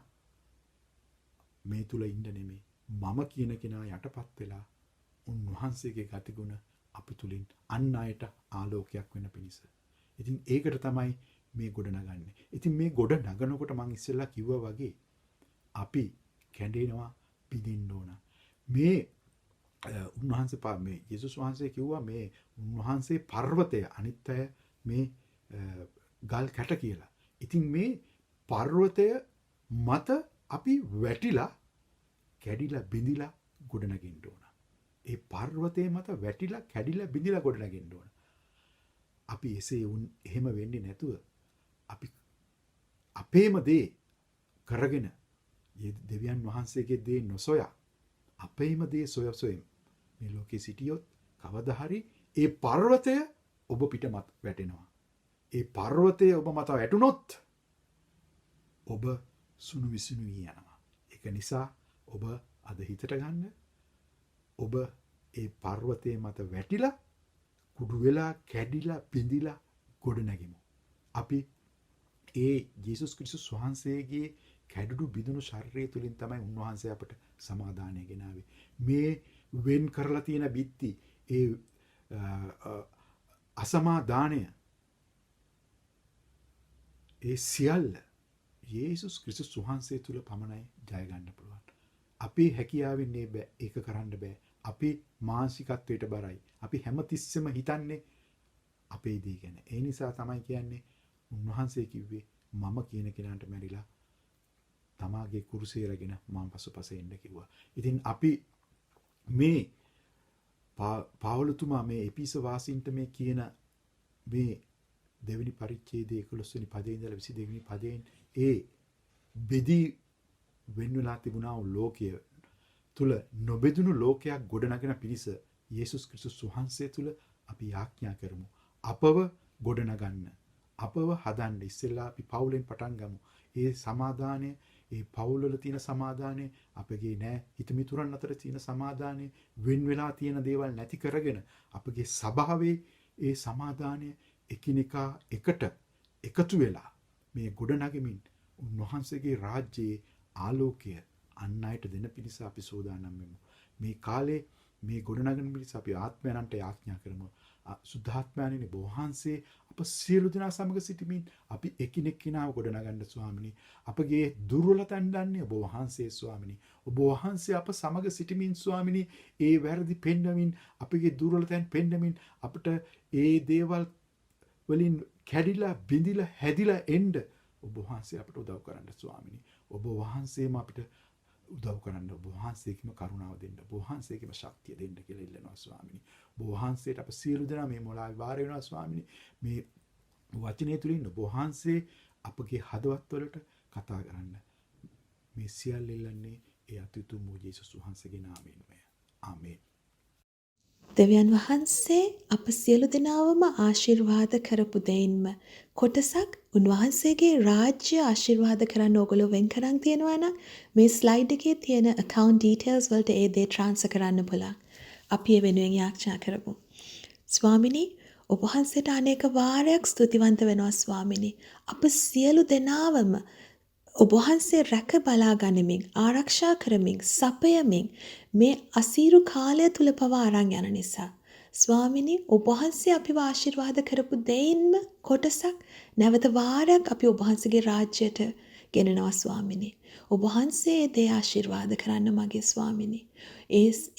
මේ තුල ඉන්න නෙමෙයි. මම කියන කෙනා යටපත් වෙලා උන්වහන්සේගේ ගතිගුණ අපි තුලින් අන් අයට ආලෝකයක් වෙන පිණිස. ඉතින් ඒකට තමයි මේ ගොඩ නගන්නේ. ඉතින් මේ ගොඩ නගනකොට මම ඉස්සෙල්ලා කිව්වා වගේ අපි කැඩෙනවා පිදින්න ඕන. මේ උන්වහන්සේ මේ යේසුස් වහන්සේ කිව්වා මේ උන්වහන්සේ පර්වතය අනිත් අය මේ ගල් කැට කියලා. ඉතින් මේ පර්වතය මත අපි වැටිලා කැඩිලා බිඳිලා ගොඩ නැගෙන්න ඕන. ඒ පර්වතයේ මත වැටිලා කැඩිලා බිඳිලා ගොඩ නැගෙන්න ඕන. අපි එහෙම වෙන්නේ නැතුව අපි අපේම දේ කරගෙන දෙවියන් වහන්සේගේ දේ නොසොයා අපේම දේ සොයසොයම් මේ ලෝකේ සිටියොත් කවදා හරි ඒ පර්වතය ඔබ පිට මත වැටෙනවා. ඒ පර්වතය ඔබ මත වැටුනොත් ඔබ සුණු විසුණු වී යනවා. ඒක නිසා ඔබ අද හිතට ගන්න ඔබ ඒ පර්වතයේ මත වැටිලා කුඩු වෙලා කැඩිලා බිඳිලා ගොඩ නැගෙමු. අපි ඒ යේසුස් ක්‍රිස්තුස් වහන්සේගේ කැඩුඩු බිඳුණු ශරීරය තුලින් තමයි උන්වහන්සේ අපට සමාදානය ගෙනාවේ. මේ වෙන් කරලා තියෙන බිත්ති ඒ අසමාදානය ඒ සියල්ල යේසුස් ක්‍රිස්තුස් වහන්සේ තුල පමණයි ජය ගන්න පුළුවන්. අපි හැකියාවෙන් ඒක කරන්න බෑ. අපි මානසිකත්වයට බරයි. අපි හැමතිස්සෙම හිතන්නේ අපේ දේ ගැන. ඒ නිසා තමයි කියන්නේ උන්වහන්සේ කිව්වේ මම කියන කෙනාට මැරිලා තමාගේ කුරුසිය රැගෙන මම පසුපස එන්න කිව්වා. ඉතින් අපි මේ පාවුලතුමා මේ එපිස වාසීන්ට මේ කියන මේ දෙවෙනි පරිච්ඡේදයේ 11 වෙනි පදේ ඉඳලා 22 වෙනි පදයෙන් ඒ බෙදී වෙන් වෙලා තිබුණා වූ ලෝකය තුල නොබෙදුණු ලෝකයක් ගොඩනගෙන පිණිස යේසුස් ක්‍රිස්තුස් වහන්සේ තුල අපි යාඥා කරමු. අපව ගොඩනගන්න. අපව හදන්න. ඉස්සෙල්ලා අපි පවුලෙන් පටන් ගමු. ඒ සමාදානය, ඒ පවුල්වල තියෙන සමාදානය, අපගේ නෑ හිතමිතුරන් අතර තියෙන සමාදානය, වෙන් වෙලා තියෙන දේවල් නැති කරගෙන අපගේ සභාවේ ඒ සමාදානය එකිනෙකා එකට එකතු වෙලා මේ ගොඩනගමින් උන්වහන්සේගේ රාජ්‍යයේ ආලෝකය අන් අයට දෙන පිණිස අපි සෝදානම් වෙමු. මේ කාලේ මේ ගොඩනගන පිණිස අපි ආත්මයන්ට යාඥා කරමු. සුද්ධාත්මයන්ගේ වහන්සේ අප සියලු දෙනා සමග සිටමින් අපි එකිනෙක කෙනාව ගොඩනගන්න ස්වාමිනී. අපගේ දුර්වලතන් දන්නේ ඔබ වහන්සේ ස්වාමිනී. ඔබ වහන්සේ අප සමග සිටමින් ස්වාමිනී ඒ වැරදි පෙන්වමින් අපගේ දුර්වලතන් පෙන්වමින් අපට ඒ දේවල් වලින් කැඩිලා බිඳිලා හැදිලා එන්න ඔබ වහන්සේ අපට උදව් කරන්න ස්වාමිනී. ඔබ වහන්සේම අපිට උදව් කරන්න, ඔබ වහන්සේකම කරුණාව දෙන්න, ඔබ වහන්සේකම ශක්තිය දෙන්න කියලා ඉල්ලනවා ස්වාමිනී. ඔබ වහන්සේට අප සියලු දෙනා මේ මොළාවේ වාර වෙනවා ස්වාමිනී. මේ වචනය තුලින් ඔබ වහන්සේ අපගේ හදවත් වලට කතා කරන්න. මේ සියල්ල ඉල්ලන්නේ ඒ අතිතුම් වූ යේසුස් වහන්සේගේ නාමයෙන්මය. ආමේන්. දෙවියන් වහන්සේ අප සියලු දෙනාවම ආශිර්වාද කරපු දෙයින්ම කොටසක් උන්වහන්සේගේ රාජ්‍ය ආශිර්වාද කරන්න ඕගොල්ලෝ වෙන් කරන් තියෙනවා නම් මේ ස්ලයිඩ් එකේ තියෙන account details වලට ඒ දේ transfer කරන්න පුළුවන්. අපි ඒ වෙනුවෙන් යාඥා කරමු. ස්වාමිනී ඔබ වහන්සේට අනේක වාරයක් ස්තුතිවන්ත වෙනවා ස්වාමිනී. අප සියලු දෙනාවම ඔබ වහන්සේ රැක බලා ගනිමින් ආරක්ෂා කරමින් සපයමින් මේ අසීරු කාලය තුල පවා අරන් යන නිසා ස්වාමිනී ඔබ වහන්සේ අපිව ආශිර්වාද කරපු දෙයින්ම කොටසක් නැවත වාරයක් අපි ඔබ වහන්සේගේ රාජ්‍යයට ගෙනනවා ස්වාමිනී. ඔබ වහන්සේ දේ ආශිර්වාද කරන්න මගේ ස්වාමිනී.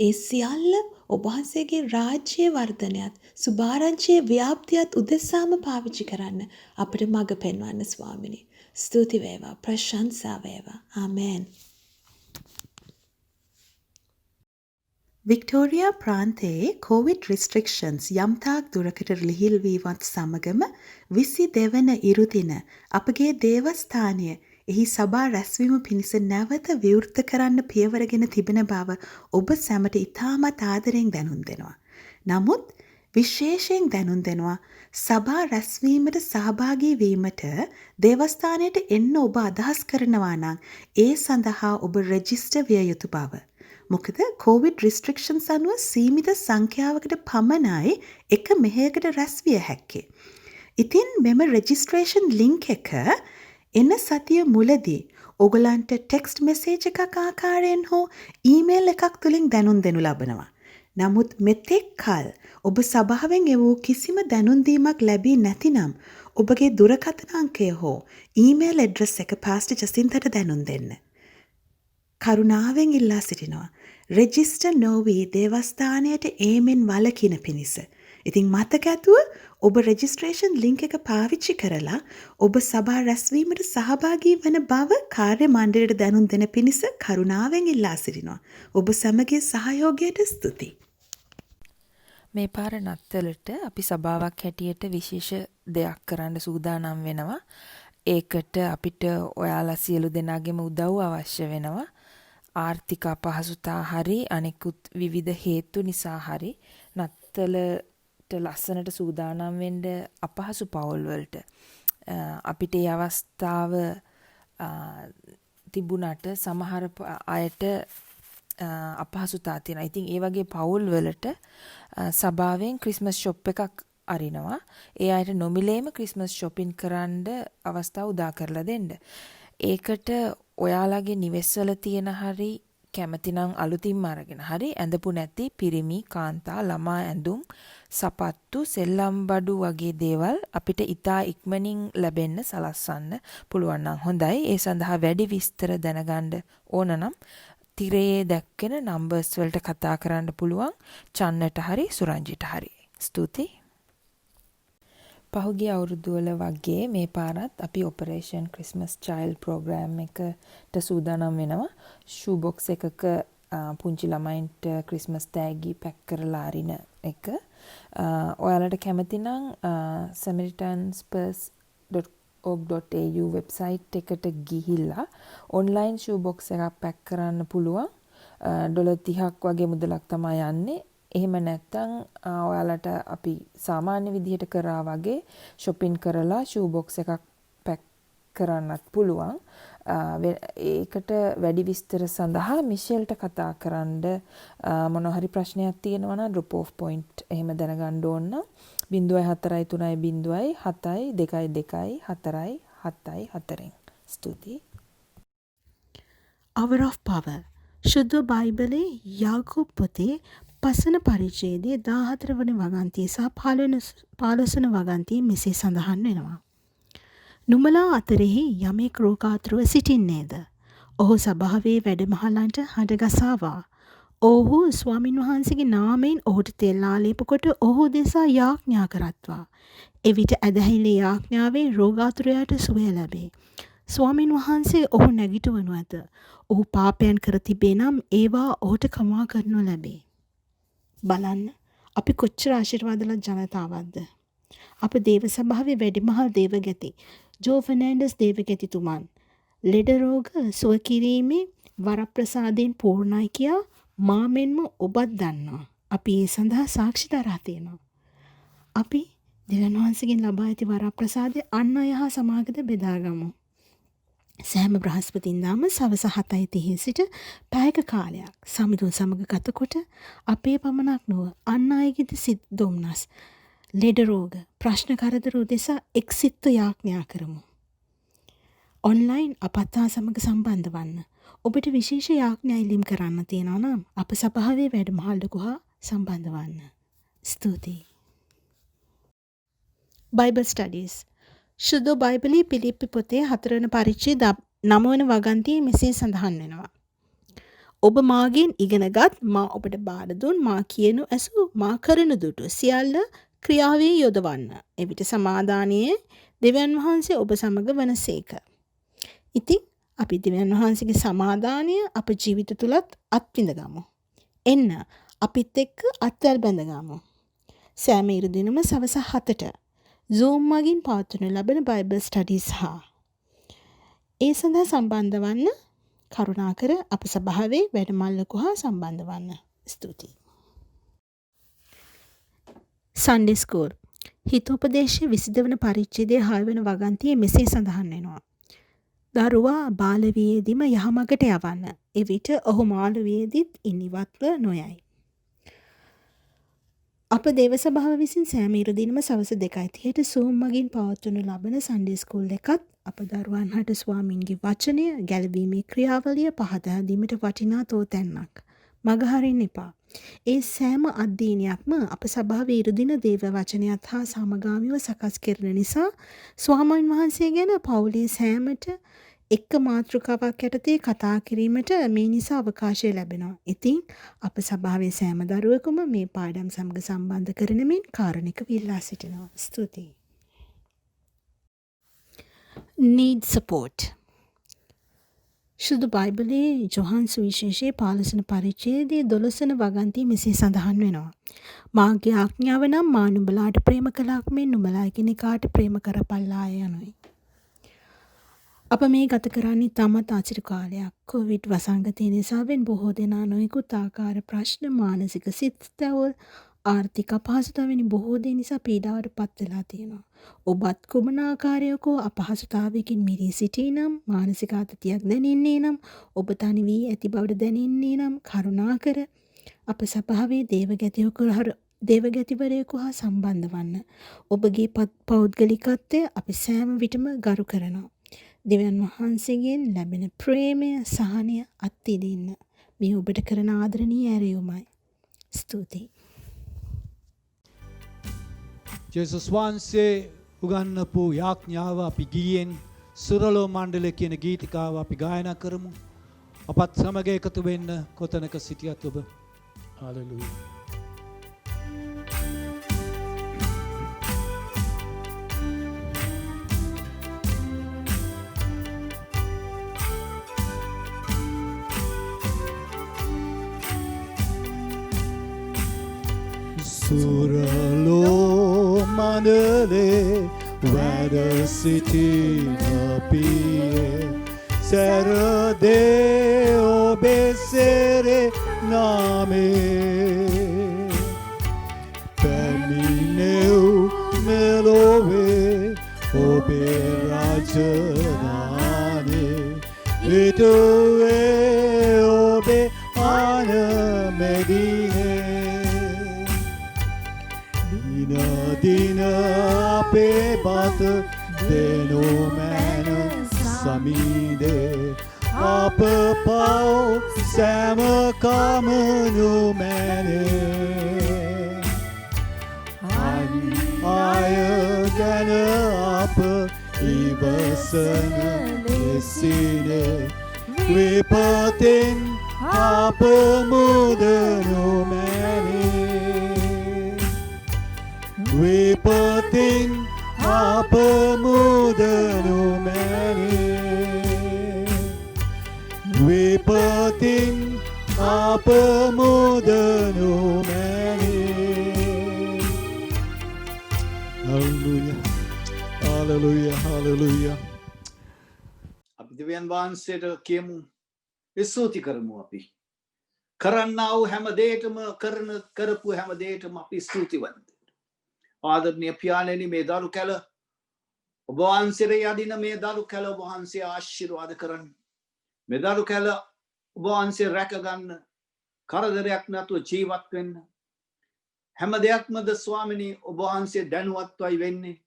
ඒ සියල්ල ඔබ වහන්සේගේ රාජ්‍යයේ වර්ධනයත් සුභාරංචියේ ව්‍යාප්තියත් උදෙසාම පාවිච්චි කරන්න අපිට මඟ පෙන්වන්න ස්වාමිනී. ස්තුති වේවා, ප්‍රශංසා වේවා. ආමේන්. වික්ටෝරියා ප්‍රාන්තයේ COVID restrictions යම්තාක් දුරකට ලිහිල් වීමත් සමගම 22 වන ඉරුදින අපගේ දේවස්ථානය එහි සභා රැස්වීම පිණිස නැවත විවෘත කරන්න පියවරගෙන තිබෙන බව ඔබ සැමට ඉතාමත් ආදරයෙන් දැනුම් දෙනවා. නමුත් විශේෂයෙන් දැනුම් දෙනවා සභා රැස්වීමට සහභාගී වීමට දේවස්ථානයට එන්න ඔබ අදහස් කරනවා නම් ඒ සඳහා ඔබ රෙජිස්ටර් විය යුතු බව. මොකද COVID restrictions අනුව සීමිත සංඛ්‍යාවකට පමණයි එක මෙහෙයකට රැස් විය හැක්කේ. ඉතින් මෙම registration link එක එන සතිය මුලදී ඔයගලන්ට text message එකක් ආකාරයෙන් හෝ email එකක් තුලින් දැනුම් දෙනු ලබනවා. නමුත් මෙතෙක් කල ඔබ සභාවෙන් එවූ කිසිම දැනුම් දීමක් ලැබී නැතිනම් ඔබගේ දුරකථන අංකය හෝ ඊමේල් ඇඩ්‍රස් එක පාස්ටර් ජසින්තට දැනුම් දෙන්න. කරුණාවෙන් ඉල්ලා සිටිනවා. රෙජිස්ටර් නොවී දේවස්ථානයට ඒමෙන් වළකින පිණිස. ඉතින් මතක ඇතුව ඔබ රෙජිස්ට්‍රේෂන් ලින්ක් එක පාවිච්චි කරලා ඔබ සභා රැස්වීමට සහභාගී වන බව කාර්ය මණ්ඩලයට දැනුම් දෙන පිණිස කරුණාවෙන් ඉල්ලා සිටිනවා. ඔබ සමගිය සහයෝගයට ස්තුතියි. මේ පාර නත්තලට අපි සභාවක් හැටියට විශේෂ දෙයක් කරන්න සූදානම් වෙනවා. ඒකට අපිට ඔයාලා සියලු දෙනාගේම උදව් අවශ්‍ය වෙනවා. ආර්ථික අපහසුතා හරි අනෙකුත් විවිධ හේතු නිසා හරි නත්තලට ලස්සනට සූදානම් වෙන්න අපහසු පවුල් වලට අපිට මේ අවස්ථාව තිබුණාට සමහර අයට අපහසුතා තියෙනවා. ඉතින් ඒ වගේ පවුල් වලට සභාවෙන් ක්‍රිස්මස් ෂොප් එකක් අරිනවා. ඒ අයට නොමිලේම ක්‍රිස්මස් shopping කරන්න අවස්ථාව උදා කරලා දෙන්න. ඒකට ඔයාලගේ නිවෙස්වල තියෙන හරි කැමතිනම් අලුතින්ම අරගෙන හරි ඇඳපු නැති පිරිමි කාන්තා ළමා ඇඳුම් සපත්තු සෙල්ලම් බඩු වගේ දේවල් අපිට ඉතා ඉක්මනින් ලැබෙන්න සලස්වන්න පුළුවන් නම් හොඳයි. ඒ සඳහා වැඩි විස්තර දැනගන්න ඕන නම් තිරයේ දැක්කෙන නම්බර්ස් වලට කතා කරන්න පුළුවන්. චන්නට හරි සුරංජිට හරි. ස්තුතියි. පහුගිය අවුරුදු වල වගේ මේ පාරත් අපි ඔපරේෂන් ක්‍රිස්මස් චයිල්ඩ් ප්‍රෝග්‍රෑම් එකට සූදානම් වෙනවා. ෂූ බොක්ස් එකක පුංචි ළමයින්ට ක්‍රිස්මස් තෑගි පැක් කරලා අරින එක. ඔයාලට කැමති නම් samaritanspurs.org.au වෙබ්සයිට් එකට ගිහිල්ලා ඔන්ලයින් ෂූ බොක්ස් එකක් පැක් කරන්න පුළුවන්. $30ක් වගේ මුදලක් තමයි යන්නේ. එහෙම නැත්නම් ඔයාලට අපි සාමාන්‍ය විදිහට කරා වගේ shopping කරලා shoe box එකක් pack කරන්නත් පුළුවන්. ඒකට වැඩි විස්තර සඳහා මිෂෙල්ට කතා කරන්න මොනවා හරි ප්‍රශ්නයක් තියෙනවා නම් drop off point එහෙම දැනගන්න ඕන නම් 04307224 ස්තුතියි. Hour of Power ශුද්ධ බයිබලයේ යාකෝබ් පොතේ පසන පරිච්ඡේදයේ 14 වන වගන්තිය සහ 15 වන වගන්තිය මෙසේ සඳහන් වෙනවා. නුඹලා අතරෙහි යමෙක් රෝගාතුරව සිටින්නේද? ඔහු සභාවේ වැඩමහලන්ට හඬගසාවා. ඔහු ස්වාමින් වහන්සේගේ නාමයෙන් ඔහුට තෙල් ආලේප කොට ඔහු දෙසා යාඥා කරත්වා. එවිට ඇදහිලි යාඥාවේ රෝගාතුරයාට සුවය ලැබේ. ස්වාමින් වහන්සේ ඔහු නැගිටවනු ඇත. ඔහු පාපයන් කර තිබේ නම් ඒවා ඔහුට කමා කරනු ලැබේ. බලන්න අපි කොච්චර ආශිර්වාදවත් ජනතාවක්ද. අප දේව සභාවේ වැඩිමහල් දේවගැති ජෝ ෆර්නෑන්ඩස් දේවගැතිතුමන් ලෙඩ රෝග සුව කිරීමේ වරප්‍රසාදයෙන් පූර්ණයි කියා මා මෙන්ම ඔබත් දන්නවා. අපි ඒ සඳහා සාක්ෂි දරා තියෙනවා. අපි දෙවියන් වහන්සේගෙන් ලබා ඇති වරප්‍රසාදය අන් අය හා සමාගත බෙදාගමු. සෑම බ්‍රහස්පතින්දාම සවස 7:30 සිට පැයක කාලයක් සමිඳුන් සමග ගතකොට අපේ පමණක් නොව අන් අයගේද සිත් දොම්නස් ලෙඩ රෝග ප්‍රශ්න කරදර උදෙසා එක්සිත්ව යාඥා කරමු. ඔන්ලයින් අපත් හා සමග සම්බන්ධ වන්න. ඔබට විශේෂ යාඥා ඉල්ලීම් කරන්න තියෙනවා නම් අප සභාවේ වැඩමහල්ලක හා සම්බන්ධ වන්න. ස්තුතියි. බයිබල් ස්ටඩීස් ශුද්ධ බයිබලයේ පිලිප්පි පොතේ 4 වන පරිච්ඡේද 9 වන වගන්තියේ මෙසේ සඳහන් වෙනවා. ඔබ මාගෙන් ඉගෙනගත් මා ඔබට බාර දුන් මා කියනු ඇසු මා කරනු දුටු සියල්ල ක්‍රියාවේ යොදවන්න. එවිට සමාදානයේ දෙවියන් වහන්සේ ඔබ සමග වනසේක. ඉතින් අපි දෙවියන් වහන්සේගේ සමාදානය අප ජීවිත තුලත් අත්විඳගමු. එන්න අපිත් එක්ක අත්වැල් බැඳගමු. සෑම ඉරිදිනම සවස 7ට Zoom මගින් පවත්වනු ලබන බයිබල් ස්ටඩීස් හා ඒ සඳහා සම්බන්ධ වන්න කරුණාකර අප සභාවේ වැඩමල්ලක හා සම්බන්ධ වන්න. ස්තුතියි. Sunday School හිතෝපදේශයේ 22 වන පරිච්ඡේදයේ 6 වෙනි වගන්තියේ මෙසේ සඳහන් වෙනවා. දරුවා බාලවියේදීම යහමගට යවන්න. එවිට ඔහු මාළුවියේදීත් ඉනිවත්ව නොයයි. අප දේව සභාව විසින් සෑම ඉරිදිනම සවස 2:30ට Zoom මගින් පවත්වනු ලබන Sunday School එකත් අප දරුවන් හට ස්වාමින්ගේ වචනය ගැලවීමේ ක්‍රියාවලිය පහදා දීමට වටිනා තෝතැන්නක්. මගහරින්න එපා. ඒ සෑම අධ්‍යයනයක්ම අප සභාවේ ඉරිදින දේව වචනයත් හා සමගාමීව සකස් කරන නිසා ස්වාමීන් වහන්සේ ගැන පවුලේ සෑමට එක්ක මාතෘකාවක් යටතේ කතා කිරීමට මේ නිසා අවකාශය ලැබෙනවා. ඉතින් අප සභාවේ සෑම දරුවෙකුම මේ පාඩම් සමග සම්බන්ධ කරන මෙන් කාරුණික විල්ලා සිටිනවා. ස්තුතියි. Need support. ශුද්ධ බයිබලයේ යොහන් සුවිශේෂයේ 15 වන පරිච්ඡේදයේ 12 වන වගන්තිය මෙසේ සඳහන් වෙනවා. මාගේ ආඥාව නම් මා නුඹලාට ප්‍රේම කළාක් මෙන් නුඹලා එකිනෙකාට ප්‍රේම කරපල්ලාය යනුයි. අප මේ ගත කරන්නේ තමත් ආචාර කාලයක්. කොවිඩ් වසංගතය නිසාවෙන් බොහෝ දෙනා නොයෙකුත් ආකාර ප්‍රශ්න මානසික සිත්තැවුල් ආර්ථික අපහසුතාවනි බොහෝ දේ නිසා පීඩාවට පත් වෙලා තියෙනවා. ඔබත් කුමන ආකාරයකෝ අපහසුතාවයකින් මිදී සිටී නම් මානසික ආතතියක් දැනෙන්නේ නම් ඔබ තනි වී ඇති බවට දැනෙන්නේ නම් කරුණාකර අප සභාවේ දේවගැතිවරයෙකු හා සම්බන්ධ වන්න. ඔබගේ පෞද්ගලිකත්වය අපි සෑම විටම ගරු කරනවා. දෙවියන් වහන්සේගෙන් ලැබෙන ප්‍රේමය සහනය අත්විඳින්න මේ ඔබට කරන ආදරණීය ඇරයුමයි. ස්තුතියි. ජේසුස් වහන්සේ උගන්වපු යාඥාව අපි ගීයෙන් සුරලෝ මණ්ඩලය කියන ගීතිකාව අපි ගායනා කරමු. අපත් සමග එකතු වෙන්න කොතනක සිටියත් ඔබ. හලෙලූයා. සුරලෝ මණ්ඩලේ වැඩ සිටින පියේ සැරදේ ඔබේ සෙරේ නාමේ අපේ රාජධානේ ඉටුවේ ඔබේ ආනමැදිනේ දින දින අපේ බත දෙනු මැන සමීදේ අප පව් සෑම කමනු මැනේ අය ගැන අප ඉවසන ලෙසිනේ විපතින් අප මුදනු මැනේ විපතින් අප මුදනු මැනේ විපතින් අප මුදනු මැනේ Hallelujah Hallelujah Hallelujah අපි දෙවියන් වහන්සේට කියමු ස්තුති කරමු අපි කරන්නා වූ හැම දෙයකම කරපු හැම දෙයකම අපි ස්තුතිවන්ත ආදරණීය පියාණෙනි මේ දරු කැල ඔබ වහන්සේට යදින මේ දරු කැල ඔබ වහන්සේ ආශිර්වාද කරන්න මේ දරු කැල ඔබ වහන්සේ රැක ගන්න කරදරයක් නැතුව ජීවත් වෙන්න හැම දෙයක්මද ස්වාමිනී ඔබ වහන්සේ දැනුවත්වයි වෙන්නේ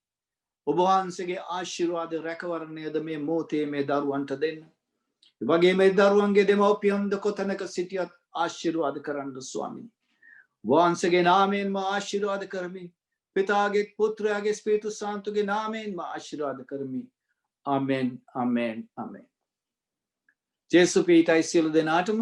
ඔබ වහන්සේගේ ආශිර්වාද රැකවරණයද මේ මොහොතේ මේ දරුවන්ට දෙන්න. ඒ වගේම මේ දරුවන්ගේ දෙමව්පියන්ද කොතැනක සිටියත් ආශිර්වාද කරන්න ස්වාමිනී. ඔබ වහන්සේගේ නාමයෙන්ම ආශිර්වාද කරමි. පිතාගේ පුත්‍රයාගේ ස්පීතු සාන්තුගේ නාමයෙන්ම ආශිර්වාද කරමි. ආමෙන් ආමෙන් ආමෙන්. ජේසු පීඨයි සියලු දෙනාටම